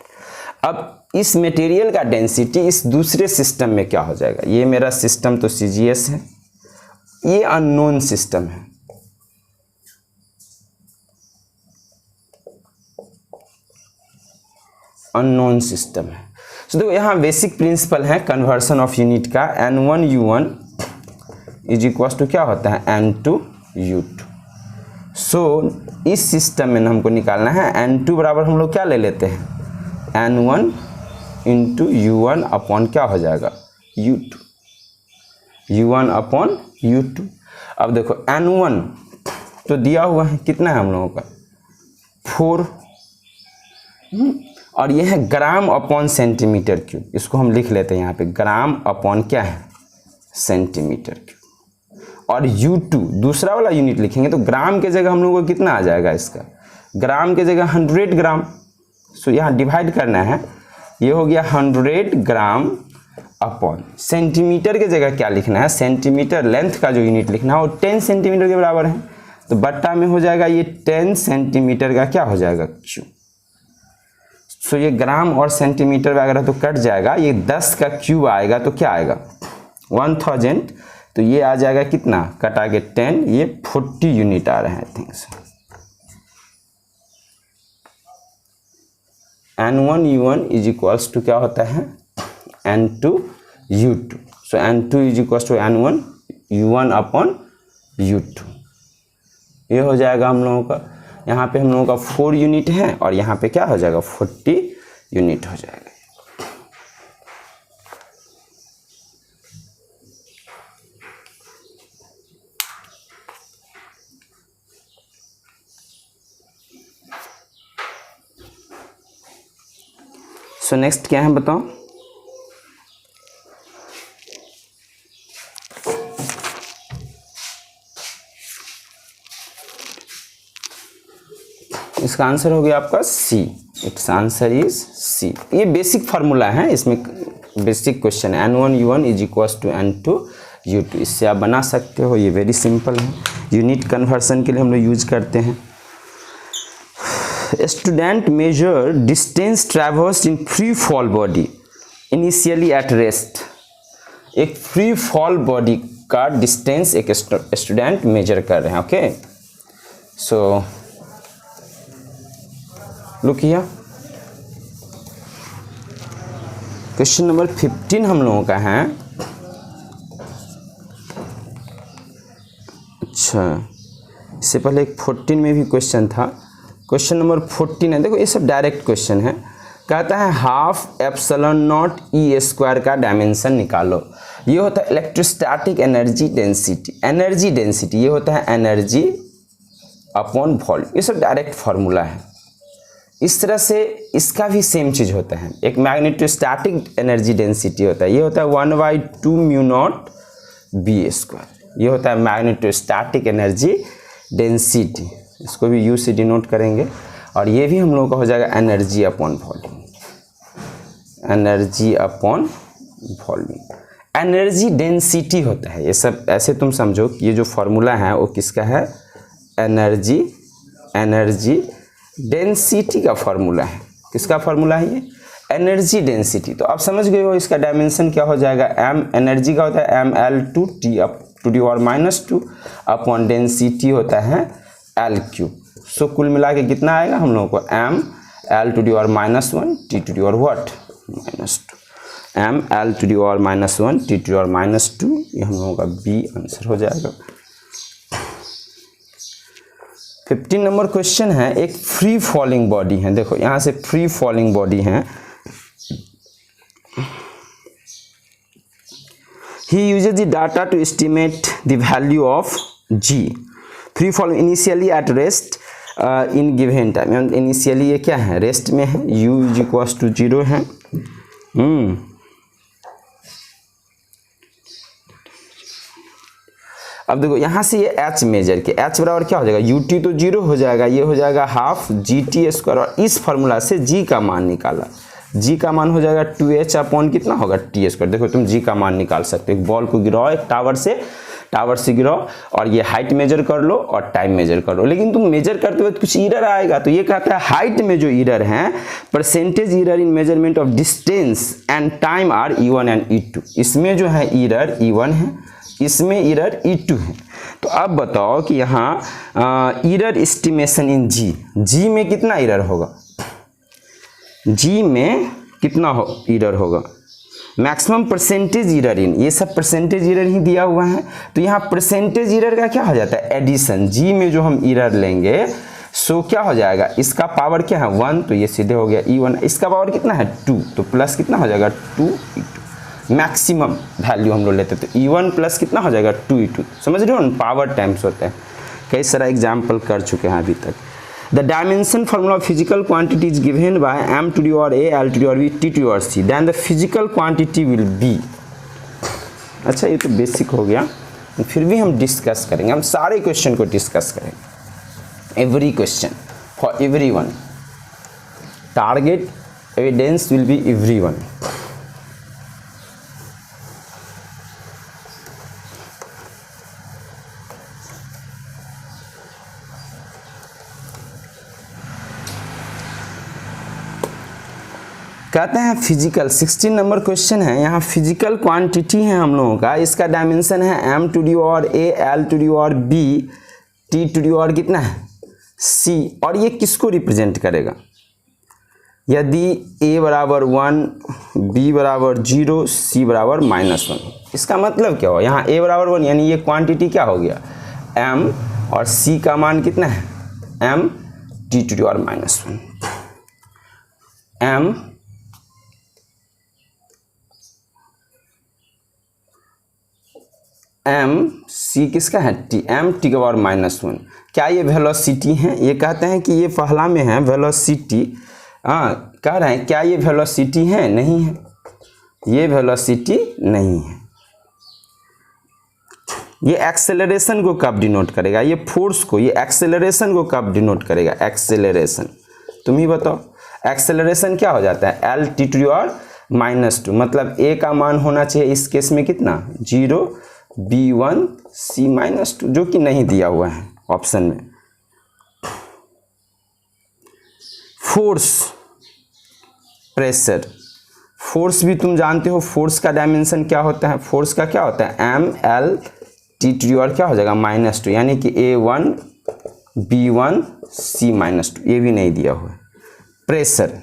अब इस मटेरियल का डेंसिटी इस दूसरे सिस्टम में क्या हो जाएगा? ये मेरा सिस्टम तो CGS है, ये अननोन सिस्टम है। अननोन सिस्टम है। तो देखो यहाँ बेसिक प्रिंसिपल है कन्वर्सन ऑफ यूनिट का, n1u1 इज इक्वल टू क्या होता है n2u2। सो इस सिस्टम में हमको निकालना है n2 बराबर हम लोग क्या ले लेते हैं n1 इंटू u1 अपॉन क्या हो जाएगा u2, u1 अपॉन u2। अब देखो n1 तो दिया हुआ है कितना है हम लोगों का 4, और यह है ग्राम अपॉन सेंटीमीटर क्यूब। इसको हम लिख लेते हैं यहाँ पे ग्राम अपॉन क्या है सेंटीमीटर क्यूब। और u2 दूसरा वाला यूनिट लिखेंगे तो ग्राम के जगह हम लोगों को कितना आ जाएगा, इसका ग्राम के जगह 100 ग्राम। सो यहाँ डिवाइड करना है, ये हो गया 100 ग्राम अपॉन सेंटीमीटर के जगह क्या लिखना है, सेंटीमीटर लेंथ का जो यूनिट लिखना है वो 10 सेंटीमीटर के बराबर है। तो बट्टा में हो जाएगा ये 10 सेंटीमीटर का क्या हो जाएगा क्यूब। सो ये ग्राम और सेंटीमीटर वगैरह तो कट जाएगा, ये 10 का क्यूब आएगा तो क्या आएगा 1000। तो ये आ जाएगा कितना कटा के 10, ये 40 यूनिट आ रहे हैं I think so. n1u1 is equals to क्या होता है n2u2। So n2 is equals to n1u1 upon u2। ये हो जाएगा हम लोगों का, यहाँ पे हम लोगों का 4 यूनिट है और यहाँ पे क्या हो जाएगा 40 यूनिट हो जाएगा। सो नेक्स्ट क्या है बताओ। इसका आंसर हो गया आपका सी, इट्स आंसर इज सी। ये बेसिक फार्मूला है, इसमें बेसिक क्वेश्चन है n1u1 is equal to n2u2। इससे आप बना सकते हो, ये वेरी सिंपल है। यूनिट कन्वर्सन के लिए हम लोग यूज करते हैं। Student measure distance traversed in free fall body initially at rest. एक फ्री फॉल बॉडी का डिस्टेंस एक स्टूडेंट मेजर कर रहे हैं। Okay, so look here, question number 15 हम लोगों का है। अच्छा, इससे पहले एक 14 में भी क्वेश्चन था। क्वेश्चन नंबर 14 है, देखो ये सब डायरेक्ट क्वेश्चन है। कहता है half epsilon not E square का डायमेंशन निकालो। ये होता है electrostatic energy density. Energy density ये होता है एनर्जी अपॉन वॉल्यूम। ये सब डायरेक्ट फार्मूला है। इस तरह से इसका भी सेम चीज होता है। एक मैग्नेटोस्टैटिक एनर्जी डेंसिटी होता है, ये होता है 1/2 म्यू नॉट बी स्क्वायर। ये होता है मैग्नेटोस्टैटिक एनर्जी डेंसिटी, इसको भी यू से डिनोट करेंगे। और ये भी हम लोगों का हो जाएगा energy upon volume, energy upon volume. Energy density होता है ये सब, ऐसे तुम समझो कि ये जो फॉर्मूला है वो किसका है, एनर्जी डेंसिटी का फॉर्मूला है। किसका फॉर्मूला है ये, एनर्जी डेंसिटी। तो आप समझ गए हो इसका डायमेंशन क्या हो जाएगा, एम एनर्जी का होता है ml2t up to the power -2 upon density होता है l3। सो कुल मिला के कितना आएगा हम लोगों को ml to the power -1 t to the power what -2, ml to the power -1 t to the power -2। ये हम लोगों का बी आंसर हो जाएगा। 15 नंबर क्वेश्चन है, एक फ्री फॉलिंग बॉडी है। देखो यहाँ से फ्री फॉलिंग बॉडी है। He uses the data to estimate the value of g. Free falling initially at rest in given time. Initially ये क्या है, रेस्ट में है, u is equals to 0 है। अब देखो यहाँ से ये h मेजर के, h बराबर क्या हो जाएगा, ut तो 0 हो जाएगा, ये हो जाएगा हाफ gt स्क्वायर। और इस फॉर्मूला से g का मान निकाला, g का मान हो जाएगा 2h अपॉन कितना होगा t स्क्वायर। देखो तुम g का मान निकाल सकते हो। एक बॉल को गिराओ एक टावर से गिराओ और ये हाइट मेजर कर लो और टाइम मेजर कर लो। लेकिन तुम मेजर करते हुए कुछ एरर आएगा, तो ये कहता है हाइट में जो एरर है, percentage error in measurement of distance and time are e1 and e2। इसमें जो है एरर e1 है, इसमें एरर e2 है। तो अब बताओ कि यहाँ एरर एस्टिमेशन इन जी में कितना एरर होगा। जी में कितना एरर होगा, मैक्सिमम परसेंटेज एरर इन, ये सब परसेंटेज एरर ही दिया हुआ है। तो यहाँ परसेंटेज एरर का क्या हो जाता है, एडिशन। जी में जो हम एरर लेंगे सो क्या हो जाएगा, इसका पावर क्या है 1, तो ये सीधे हो गया E1। इसका पावर कितना है 2, तो प्लस कितना हो जाएगा 2E2। मैक्सिमम वैल्यू हम लोग लेते तो E1 प्लस कितना हो जाएगा 2E2। समझ रहे हो ना, पावर टाइम्स होता है। कई सारा एग्जाम्पल कर चुके हैं अभी तक। The dimension formula of physical quantity is given by m to the power a, l to the power b, t to the power c. Then the physical quantity will be। अच्छा ये तो basic हो गया, फिर भी हम discuss करेंगे, हम सारे क्वेश्चन को डिस्कस करेंगे। Every question for every one, target evidence will be every one. कहते हैं फिजिकल 16 नंबर क्वेश्चन है। यहाँ फिजिकल क्वांटिटी है हम लोगों का, इसका डायमेंशन है m to the power a, l to the power b, t to the power कितना है c। और ये किसको रिप्रेजेंट करेगा, यदि a बराबर 1, b बराबर 0, c बराबर -1। इसका मतलब क्या हो, यहाँ a बराबर 1 यानी ये क्वांटिटी क्या हो गया m, और c का मान कितना है m t to the power -1। m c किसका है t, m t के पावर -1। क्या ये वेलोसिटी है, ये कहते हैं कि ये पहला में है वेलोसिटी। कह रहे हैं क्या ये वेलोसिटी है, नहीं है, ये वेलोसिटी नहीं है। ये एक्सेलरेशन को कब डिनोट करेगा, ये फोर्स को, ये एक्सेलरेशन को कब डिनोट करेगा, एक्सेलरेशन तुम ही बताओ। एक्सेलरेशन क्या हो जाता है l t to the power -2, मतलब a का मान होना चाहिए इस केस में कितना 0, b1 c -2, जो कि नहीं दिया हुआ है ऑप्शन में। फोर्स, प्रेशर, फोर्स भी तुम जानते हो, फोर्स का डायमेंशन क्या होता है, फोर्स का क्या होता है m l t to the power क्या हो जाएगा -2, यानी कि a1 b1 c -2, ये भी नहीं दिया हुआ है। प्रेशर,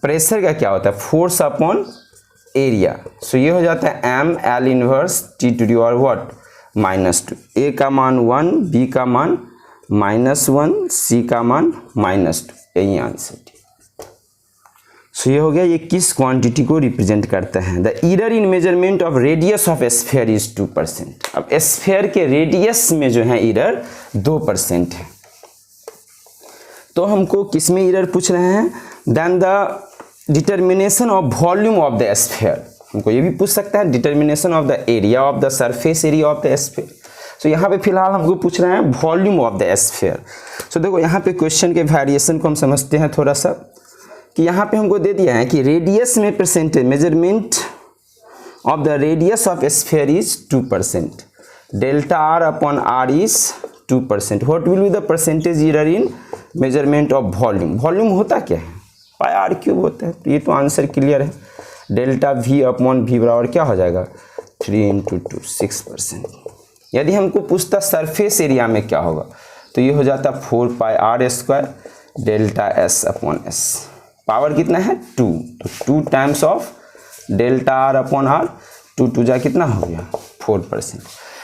प्रेशर का क्या होता है फोर्स अपॉन एरिया, सो ये हो जाता है m l inverse t to the power what -2। a का मान 1, b का मान -1, c का मान -2, यही आंसर। सो ये हो गया, ये किस क्वांटिटी को रिप्रेजेंट करता है। The error in measurement of radius of sphere is 2%। अब स्फीयर के रेडियस में जो है एरर 2% है। तो हमको किस में एरर पूछ रहे हैं, then the determination of volume of the sphere. हमको ये भी पूछ सकता है determination of the area of the surface area of the sphere. So यहाँ पे फिलहाल हमको पूछ रहे हैं volume of the sphere. So देखो यहाँ पे क्वेश्चन के वेरिएशन को हम समझते हैं थोड़ा सा, कि यहाँ पे हमको दे दिया है कि रेडियस में percentage, measurement of the radius of sphere is 2%, delta r upon r is 2%। What will be the percentage error in measurement of volume. Volume होता क्या है, पाई r क्यूब होता है। तो ये तो आंसर क्लियर है, डेल्टा v अपॉन v बराबर क्या हो जाएगा 3 × 2 6%। यदि हमको पूछता सरफेस एरिया में क्या होगा, तो ये हो जाता 4 पाई r² delta s upon s। Power कितना है 2, तो 2 times of delta r upon r, 2 2 जा कितना हो गया 4%।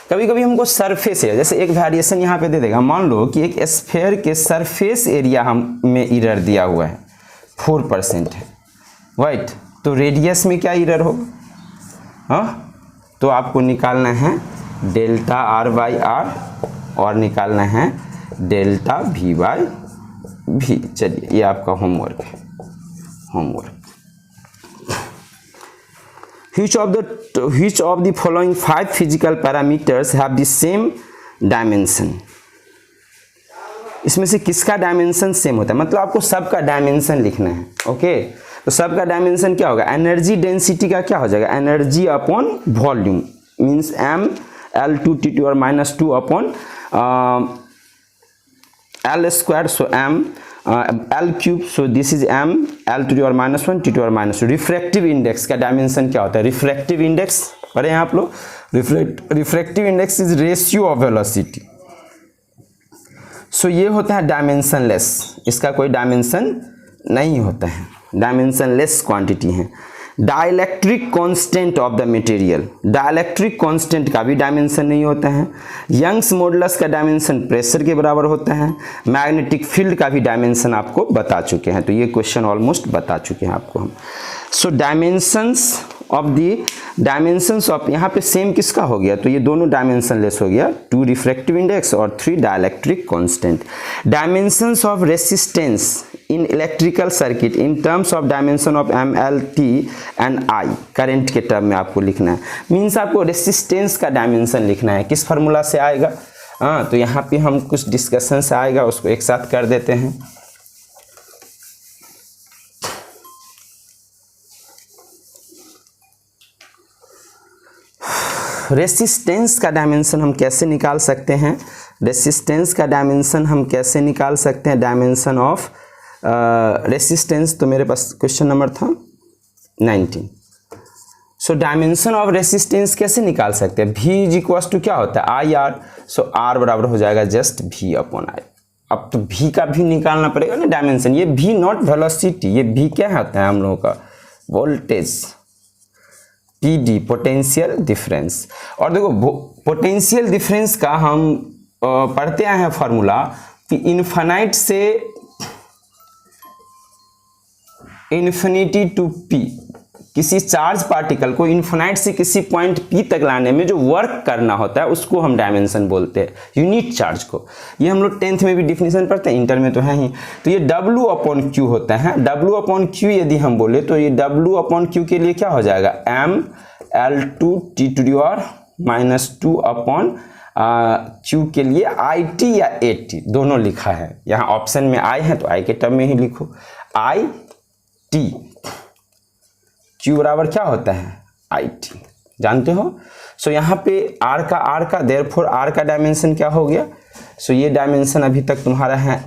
कभी कभी हमको सरफेस एरिया, जैसे एक वेरिएशन यहाँ पे दे देगा, मान लो कि एक स्फीयर के सरफेस एरिया हम में एरर दिया हुआ है 4% है, राइट। तो रेडियस में क्या एरर होगा, हाँ, तो आपको निकालना है डेल्टा r बाई r और निकालना है डेल्टा v बाई v। चलिए ये आपका होमवर्क है, homework. Which of the following 5 physical parameters have the same dimension? इसमें से किसका डायमेंशन सेम होता है, मतलब आपको सबका डायमेंशन लिखना है। ओके, तो सबका डायमेंशन क्या होगा, एनर्जी डेंसिटी का क्या हो जाएगा, energy upon volume means m l2 t to power -2 upon l², so m l³, so this is m l to the power -1 t to power -2। Refractive index का dimension क्या होता है, रिफ्रैक्टिव इंडेक्स पढ़े हैं आप लोग। Refractive index is ratio of velocity so ये होता है डायमेंशनलेस, इसका कोई डायमेंशन नहीं होता है, डायमेंशनलेस क्वांटिटी है। Dielectric constant of the material, dielectric constant का भी डायमेंशन नहीं होता है। यंग्स मॉडुलस का डायमेंशन प्रेशर के बराबर होता है। मैग्नेटिक फील्ड का भी डायमेंशन आपको बता चुके हैं, तो ये क्वेश्चन ऑलमोस्ट बता चुके हैं आपको हम। सो डायमेंशंस ऑफ यहाँ पे सेम किसका हो गया, तो ये दोनों डायमेंशनलेस हो गया, 2 रिफ्रैक्टिव इंडेक्स और 3 dielectric constant. Dimensions of resistance in electrical circuit in terms of dimension of M L T and I, current के टर्म में आपको लिखना है। मीन्स आपको रेसिस्टेंस का डायमेंशन लिखना है, किस फार्मूला से आएगा, हाँ तो यहाँ पे हम कुछ डिस्कशन से आएगा, उसको एक साथ कर देते हैं। रेसिस्टेंस का डायमेंशन हम कैसे निकाल सकते हैं, रेसिस्टेंस का डायमेंशन हम कैसे निकाल सकते हैं, डायमेंशन ऑफ रेसिस्टेंस, तो मेरे पास क्वेश्चन नंबर था 19। सो डायमेंशन ऑफ रेसिस्टेंस कैसे निकाल सकते हैं, V इज इक्वल टू क्या होता है आई आर, सो R बराबर हो जाएगा जस्ट V अपॉन आई। अब तो V का भी निकालना पड़ेगा ना डायमेंशन, ये V नॉट वेलोसिटी, ये V क्या होता है हम लोगों का वोल्टेज, PD पोटेंशियल डिफरेंस। और देखो पोटेंशियल डिफरेंस का हम पढ़ते आए हैं फार्मूला कि इन्फिनाइट से इन्फिनिटी टू P, किसी चार्ज पार्टिकल को इन्फिनाइट से किसी पॉइंट P तक लाने में जो वर्क करना होता है उसको हम डायमेंशन बोलते हैं, यूनिट चार्ज को। ये हम लोग 10th में भी डिफिनेशन पढ़ते हैं, इंटर में तो है ही। तो ये W अपॉन Q होता है, W अपॉन Q यदि हम बोले तो ये W अपॉन Q के लिए क्या हो जाएगा, mL2T⁻⁻2 अपॉन Q के लिए IT या AT दोनों लिखा है, यहाँ ऑप्शन में I है तो I के टर्म में ही लिखो, IT, Q बराबर क्या होता है IT, जानते हो। सो यहाँ पे R का देयरफॉर R का डायमेंशन क्या हो गया, सो ये डायमेंशन अभी तक तुम्हारा है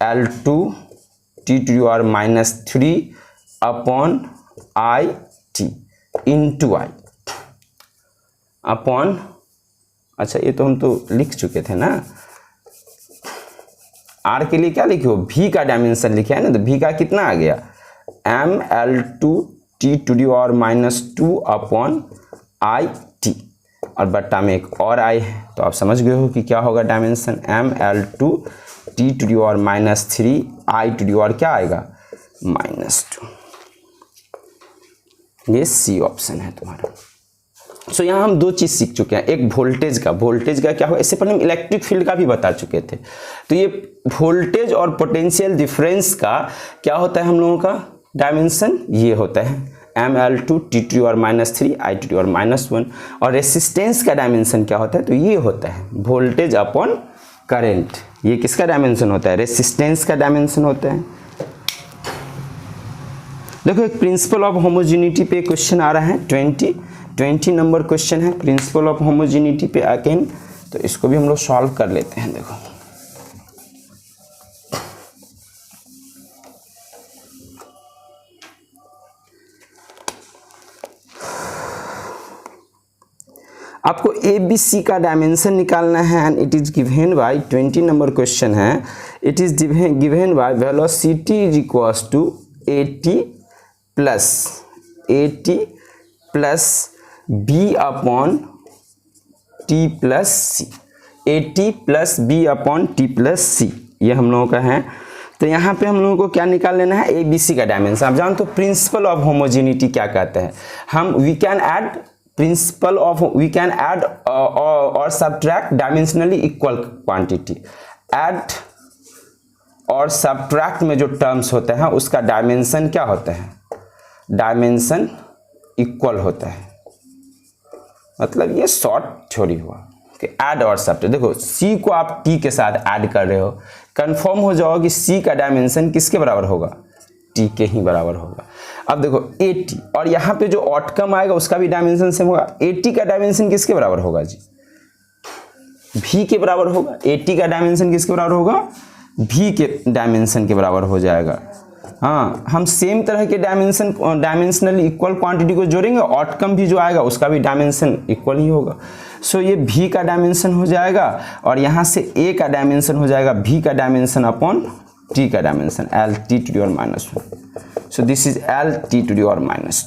mL2T⁻³ upon IT into I upon, अच्छा ये तो हम तो लिख चुके थे ना, R के लिए क्या लिखो, V का डायमेंशन लिखे है ना, तो V का कितना आ गया mL2T⁻² अपॉन IT, और बट्टा में एक और I है, तो आप समझ गए हो कि क्या होगा डायमेंशन mL2T⁻³ I⁻, क्या आएगा -2, ये C ऑप्शन है तुम्हारा। सो यहाँ हम 2 चीज़ सीख चुके हैं, एक वोल्टेज का क्या होगा, इससे पहले हम इलेक्ट्रिक फील्ड का भी बता चुके थे। तो ये वोल्टेज और पोटेंशियल डिफरेंस का क्या होता है हम लोगों का डायमेंशन, ये होता है mL2T⁻³ I⁻1, और रेसिस्टेंस का डायमेंशन क्या होता है, तो ये होता है वोल्टेज अपॉन करंट। ये किसका डायमेंशन होता है, रेसिस्टेंस का डायमेंशन होता है। देखो एक प्रिंसिपल ऑफ होमोजेनिटी पे क्वेश्चन आ रहा है, 20 नंबर क्वेश्चन है प्रिंसिपल ऑफ होमोजेनिटी पे अगेन, तो इसको भी हम लोग सॉल्व कर लेते हैं। देखो आपको ABC का डायमेंशन निकालना है, and it is given by 20 number question है, it is given by velocity is equals to AT plus B upon T plus C, AT plus B upon T plus C, ये हम लोगों का है। तो यहाँ पे हम लोगों को क्या निकाल लेना है, ABC का डायमेंशन। आप जानते हो प्रिंसिपल ऑफ होमोजेनिटी क्या कहते हैं, हम वी कैन ऐड और subtract dimensionally equal quantity. Add और सब्ट्रैक्ट में जो टर्म्स होते हैं उसका डायमेंशन क्या होता है, डायमेंशन इक्वल होता है, मतलब ये शॉर्ट थ्योरी हुआ कि ऐड और सब्ट्रैक्ट। देखो C को आप T के साथ ऐड कर रहे हो, कंफर्म हो जाओ कि C का डायमेंशन किसके बराबर होगा, T के ही बराबर होगा। अब देखो AT, और यहाँ पे जो आउटकम आएगा उसका भी डायमेंशन सेम होगा। AT का डायमेंशन किसके बराबर होगा जी, V के बराबर होगा। AT का डायमेंशन किसके बराबर होगा, V के डायमेंशन के बराबर हो जाएगा। हाँ, हम सेम तरह के डायमेंशनल इक्वल क्वांटिटी को जोड़ेंगे, आउटकम भी जो आएगा उसका भी डायमेंशन इक्वल ही होगा। सो ये v का डायमेंशन हो जाएगा और यहाँ से a का डायमेंशन हो जाएगा v का डायमेंशन अपॉन t का dimension L(t⁻⁻1). So this is L(t⁻²).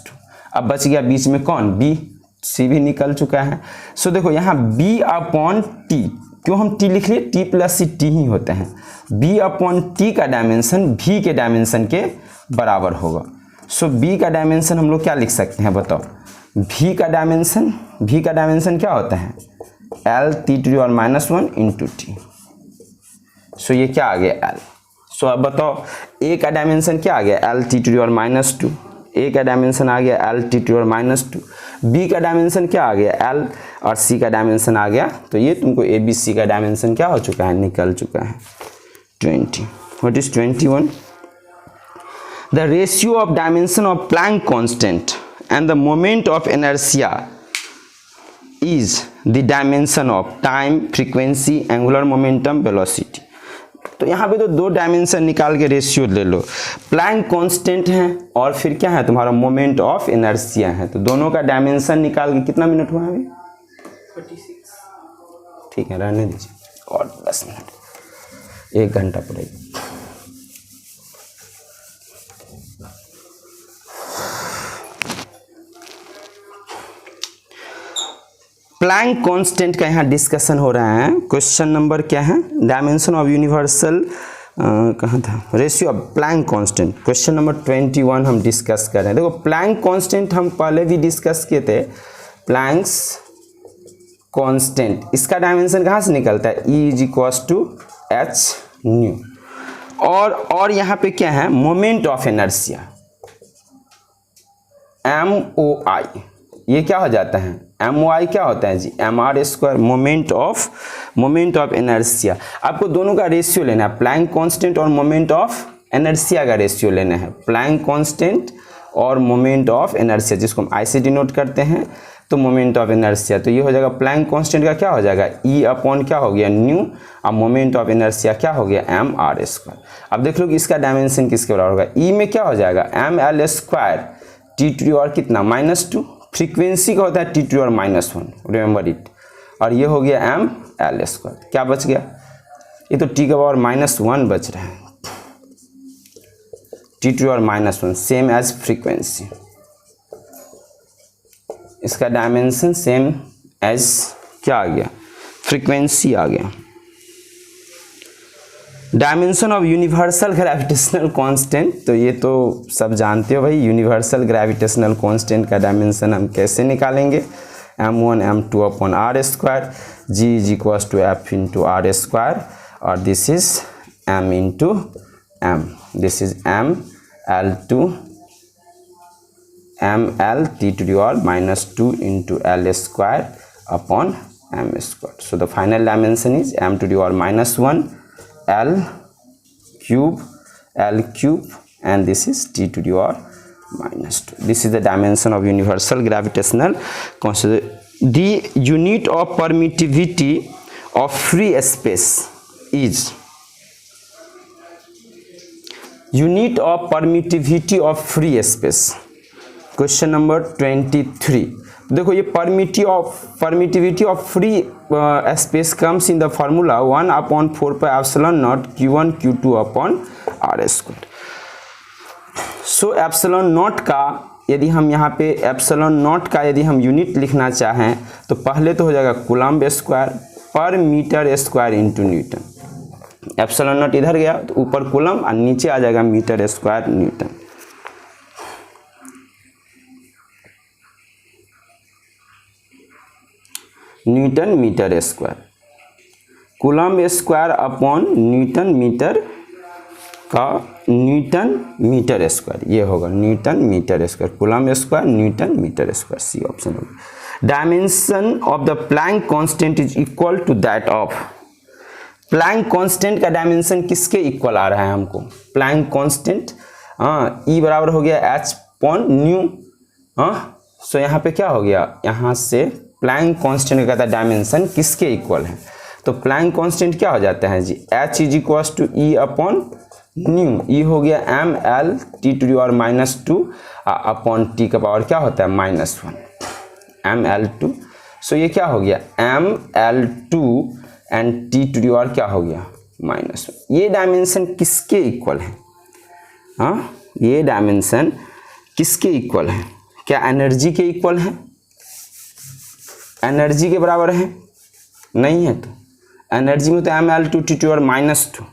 अब बच गया बीच में कौन, b, c भी निकल चुका है। सो देखो यहाँ b अपॉन t, क्यों हम t लिख लिए, t प्लस c t ही होते हैं। b अपॉन t का डायमेंशन v के डायमेंशन के बराबर होगा। सो b का डायमेंशन हम लोग क्या लिख सकते हैं बताओ, v का डायमेंशन क्या होता है, L(t⁻⁻1) इंटू t। सो ये क्या आ गया l। सो अब बताओ a का डायमेंशन क्या आ गया, L(t⁻²), a का डायमेंशन आ गया L(t⁻²), b का डायमेंशन क्या आ गया l, और c का डायमेंशन आ गया। तो ये तुमको a b c का डायमेंशन क्या हो चुका है, निकल चुका है 20। What is 21? The ratio of dimension of Planck constant and the moment of inertia is the dimension of time, frequency, angular momentum, velocity. तो यहाँ पे तो दो डायमेंशन निकाल के रेशियो ले लो, प्लैंक कांस्टेंट है और फिर क्या है तुम्हारा मोमेंट ऑफ इनर्शिया है। तो दोनों का डायमेंशन निकाल के कितना मिनट हुआ अभी, 46। ठीक है, रहने दीजिए और 10 मिनट, 1 घंटा पड़ेगा। प्लैंक कांस्टेंट का यहाँ डिस्कशन हो रहा है। क्वेश्चन नंबर क्या है, डायमेंशन ऑफ यूनिवर्सल कहाँ था, ratio of Planck constant. Question number 21 हम डिस्कस कर रहे हैं। देखो प्लैंक कांस्टेंट हम पहले भी डिस्कस किए थे, प्लैंक्स कांस्टेंट, इसका डायमेंशन कहाँ से निकलता है, E = h न्यू। और यहाँ पे क्या है, मोमेंट ऑफ इनर्शिया MOI, ये क्या हो जाता है, MOI क्या होता है जी, mr², मोमेंट ऑफ इनर्शिया। आपको दोनों का रेशियो लेना है, प्लैंक कांस्टेंट और मोमेंट ऑफ इनर्शिया का रेशियो लेना है, प्लैंक कांस्टेंट और मोमेंट ऑफ इनर्शिया, जिसको हम I से डिनोट करते हैं। तो मोमेंट ऑफ इनर्शिया, तो ये हो जाएगा प्लैंक कांस्टेंट का क्या हो जाएगा, E अपॉन क्या हो गया न्यू, और मोमेंट ऑफ इनर्शिया क्या हो गया mr²। अब देख लो कि इसका डायमेंशन किसके बराबर होगा, E में क्या हो जाएगा ml² t⁻² और कितना -2, फ्रीक्वेंसी का होता है t⁻⁻1, रिमेंबर इट, और ये हो गया ml²। क्या बच गया, ये तो t⁻⁻1 बच रहा है, t⁻⁻1 सेम एज फ्रीक्वेंसी, इसका डायमेंशन सेम एज क्या आ गया, फ्रीक्वेंसी आ गया। Dimension of universal gravitational constant, तो ये तो सब जानते हो भाई, यूनिवर्सल ग्रेविटेशनल कांस्टेंट का डायमेंशन हम कैसे निकालेंगे, m1 m2 upon r², g = f into r², और this is m into m, this is m L2 mlt⁻² into l² upon m²। So the final dimension is m⁻⁻1 L³ and this is t⁻⁻². This is the dimension of universal gravitational constant. The unit of permittivity of free space is, unit of permittivity of free space, question number 23। देखो ये permittivity of free space comes in the formula 1/4πε0 q1 q2 upon r²। So epsilon not का यदि हम यहाँ पे epsilon not का यदि हम यूनिट लिखना चाहें तो पहले तो हो जाएगा कूलम्ब स्क्वायर पर metre square into newton. Epsilon naught इधर गया तो ऊपर कूलम्ब और नीचे आ जाएगा metre square newton. Newton metre square, coulomb square upon newton metre का न्यूटन मीटर स्क्वायर, ये होगा newton metre square, coulomb square newton metre square, C option होगा। Dimension of the Planck constant is equal to that of, Planck constant का dimension किसके equal आ रहा है हमको, प्लैंक कांस्टेंट, ई बराबर हो गया एच पॉन न्यू। सो यहाँ पे क्या हो गया, यहाँ से प्लैंक कांस्टेंट का डायमेंशन किसके इक्वल है, तो प्लैंक कांस्टेंट क्या हो जाता है जी, H is equal to E upon nu, E हो गया M L T to the power -2 upon T का पावर क्या होता है -1 एम एल टू। सो ये क्या हो गया M L two and T to the power क्या हो गया -1। ये डायमेंशन किसके इक्वल है? हाँ, ये डायमेंशन किसके इक्वल है? क्या एनर्जी के इक्वल है? एनर्जी के बराबर है? नहीं है। तो एनर्जी में तो M L two T to और -2।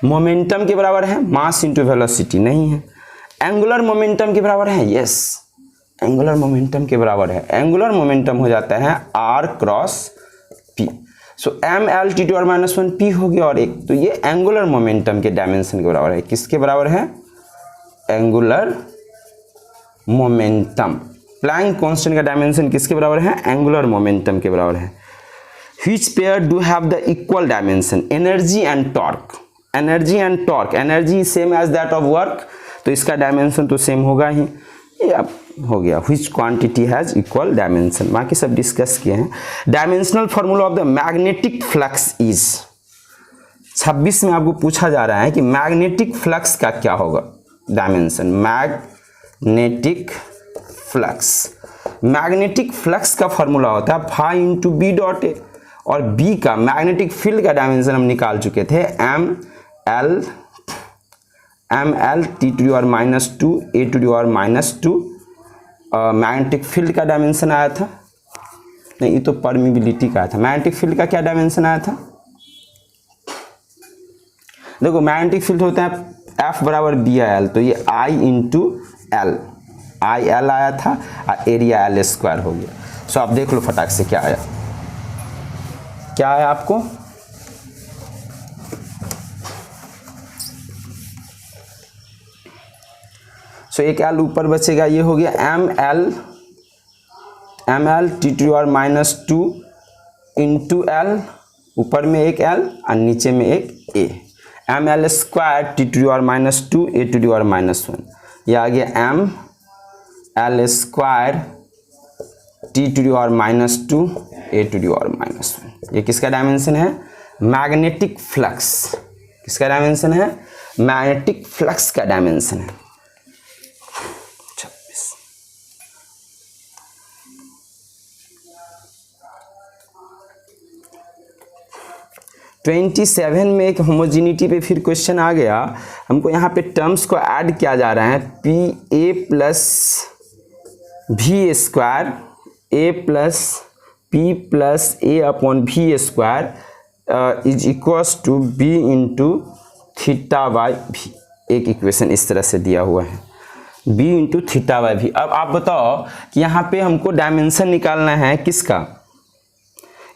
मोमेंटम के बराबर है? मास इंटू वेलोसिटी नहीं है। एंगुलर मोमेंटम के बराबर है? यस, एंगुलर मोमेंटम के बराबर है। एंगुलर मोमेंटम हो जाता है r cross p। So M L T to और -1 p हो गया और एक, तो ये एंगुलर मोमेंटम के डायमेंशन के बराबर है। किसके बराबर है? Angular momentum. प्लैंक कांस्टेंट का डायमेंशन किसके बराबर है? एंगुलर मोमेंटम के बराबर है। Which pair do have the equal dimension? Energy and torque. Energy and torque, energy same as that of work, तो इसका डायमेंशन तो सेम होगा ही। ये अब हो गया which quantity has equal dimension, बाकी सब डिस्कस किए हैं। Dimensional formula of the magnetic flux is, 26 में आपको पूछा जा रहा है कि मैग्नेटिक फ्लक्स का क्या होगा dimension. Magnetic flux, magnetic flux का फॉर्मूला होता है phi into B dot A, और बी का मैग्नेटिक फील्ड का डायमेंशन हम निकाल चुके थे M L T to the power -2 A to the power -2। Magnetic field का डायमेंशन आया था, नहीं ये तो परमिबिलिटी का आया था। मैग्नेटिक फील्ड का क्या डायमेंशन आया था? देखो मैग्नेटिक फील्ड होता है F बराबर बी आई एल, तो ये आई इंटू एल, आई एल आया था और एरिया एल स्क्वायर हो गया। सो आप देख लो फटाक से क्या आया, क्या आया आपको? सो एक एल ऊपर बचेगा, ये हो गया M L T to power -2 into L, ऊपर में एक एल और नीचे में एक A, M L square T to power -2 A to power -1। ये आ गया M L square T to power -2 A to power -1। ये किसका डायमेंशन है? Magnetic flux. किसका डायमेंशन है? मैग्नेटिक फ्लक्स का डायमेंशन है। 27 में एक होमोजिनिटी पे फिर क्वेश्चन आ गया। हमको यहाँ पे टर्म्स को ऐड किया जा रहा है, P A plus B square A plus P plus A upon B square is equals to B into theta by B. एक इक्वेशन इस तरह से दिया हुआ है, बी इंटू थीटा बाई भी। अब आप बताओ कि यहाँ पे हमको डायमेंशन निकालना है किसका?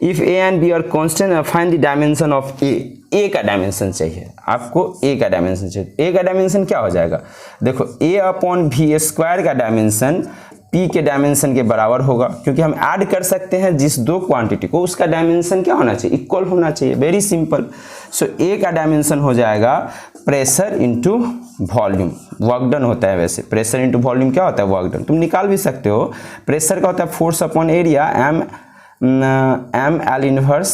If A and B are constant find the dimension of A. A का डायमेंशन चाहिए आपको, ए का डायमेंशन चाहिए। ए का डायमेंशन क्या हो जाएगा? देखो ए अपॉन भी स्क्वायर का डायमेंशन पी के डायमेंशन के बराबर होगा, क्योंकि हम ऐड कर सकते हैं जिस दो क्वांटिटी को, उसका डायमेंशन क्या होना चाहिए? इक्वल होना चाहिए। Very simple. सो ए का डायमेंशन हो जाएगा pressure into volume. Work done होता है, वैसे प्रेशर इंटू वॉल्यूम क्या होता है? Work done. तुम निकाल भी सकते हो। प्रेशर का होता है force upon area, M L inverse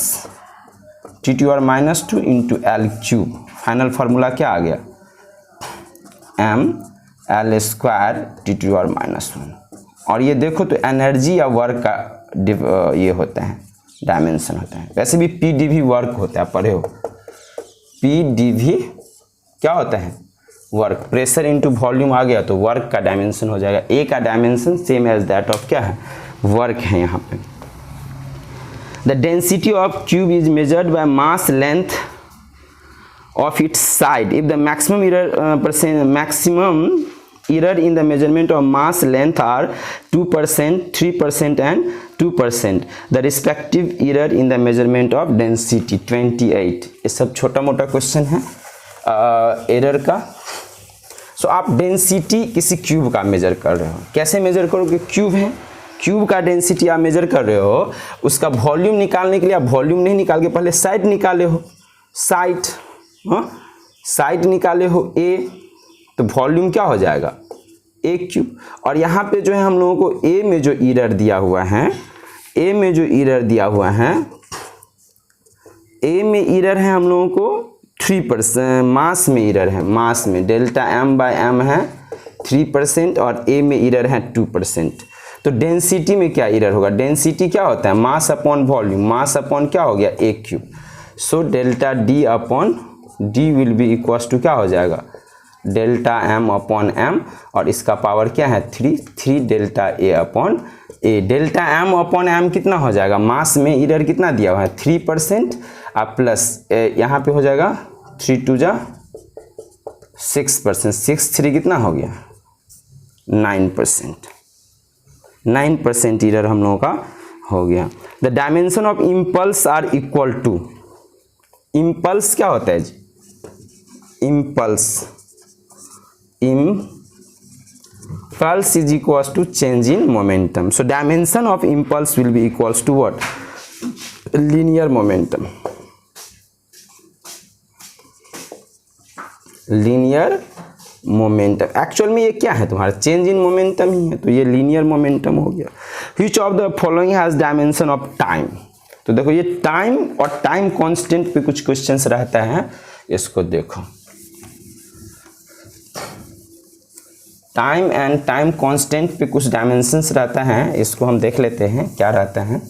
T to power -2 into L cube. Final formula क्या आ गया? M L square T to power -1। और ये देखो तो एनर्जी या वर्क का ये होता है, डायमेंशन होता है। वैसे भी पी डी वी वर्क होता है, पढ़े हो? पी डी वी क्या होता है? वर्क। प्रेशर इंटू वॉल्यूम आ गया तो वर्क का डायमेंशन हो जाएगा। ए का dimension same as that of क्या है? वर्क है यहाँ पे। The density of cube is measured by mass length of its side if the maximum error in the measurement of mass length are 2%, 3% and 2%. The respective error in the measurement of density 28. ये सब छोटा मोटा question है error का। सो आप density किसी cube का major कर रहे हो, कैसे मेजर करोगे? क्यूब है, क्यूब का डेंसिटी आप मेजर कर रहे हो, उसका वॉल्यूम निकालने के लिए आप वॉल्यूम नहीं निकाल के पहले साइड निकाले हो, साइड साइड निकाले हो ए, तो वॉल्यूम क्या हो जाएगा? ए क्यूब। और यहाँ पे जो है हम लोगों को ए में जो एरर दिया हुआ है, ए में जो एरर दिया हुआ है, ए में एरर है हम लोगों को 3%, मास में एरर है, मास में डेल्टा m बाय m है 3% और a में एरर है 2%। तो डेंसिटी में क्या एरर होगा, डेंसिटी क्या होता है, mass upon volume, mass upon क्या हो गया a cube. So delta d upon d will be equals to क्या हो जाएगा, डेल्टा m अपॉन m, और इसका पावर क्या है 3 delta a upon a। Delta m upon m कितना हो जाएगा, मास में एरर कितना दिया हुआ है 3%, आप प्लस यहाँ पे हो जाएगा 3 2 जा 6%, 6 3 कितना हो गया 9%, 9% एरर हम लोगों का हो गया। The dimension of impulse are equal to, impulse क्या होता है जी, impulse is equals to change in momentum. So dimension of impulse will be equals to what, linear momentum, linear momentum। Actual में ये क्या है तुम्हारा, चेंज इन मोमेंटम ही है, तो ये लीनियर मोमेंटम हो गया। Which of the following has dimension of time? तो देखो ये टाइम और टाइम कांस्टेंट पे कुछ क्वेश्चंस रहता है, इसको देखो, टाइम एंड टाइम कांस्टेंट पे कुछ डायमेंशंस रहता है, इसको हम देख लेते हैं क्या रहता है।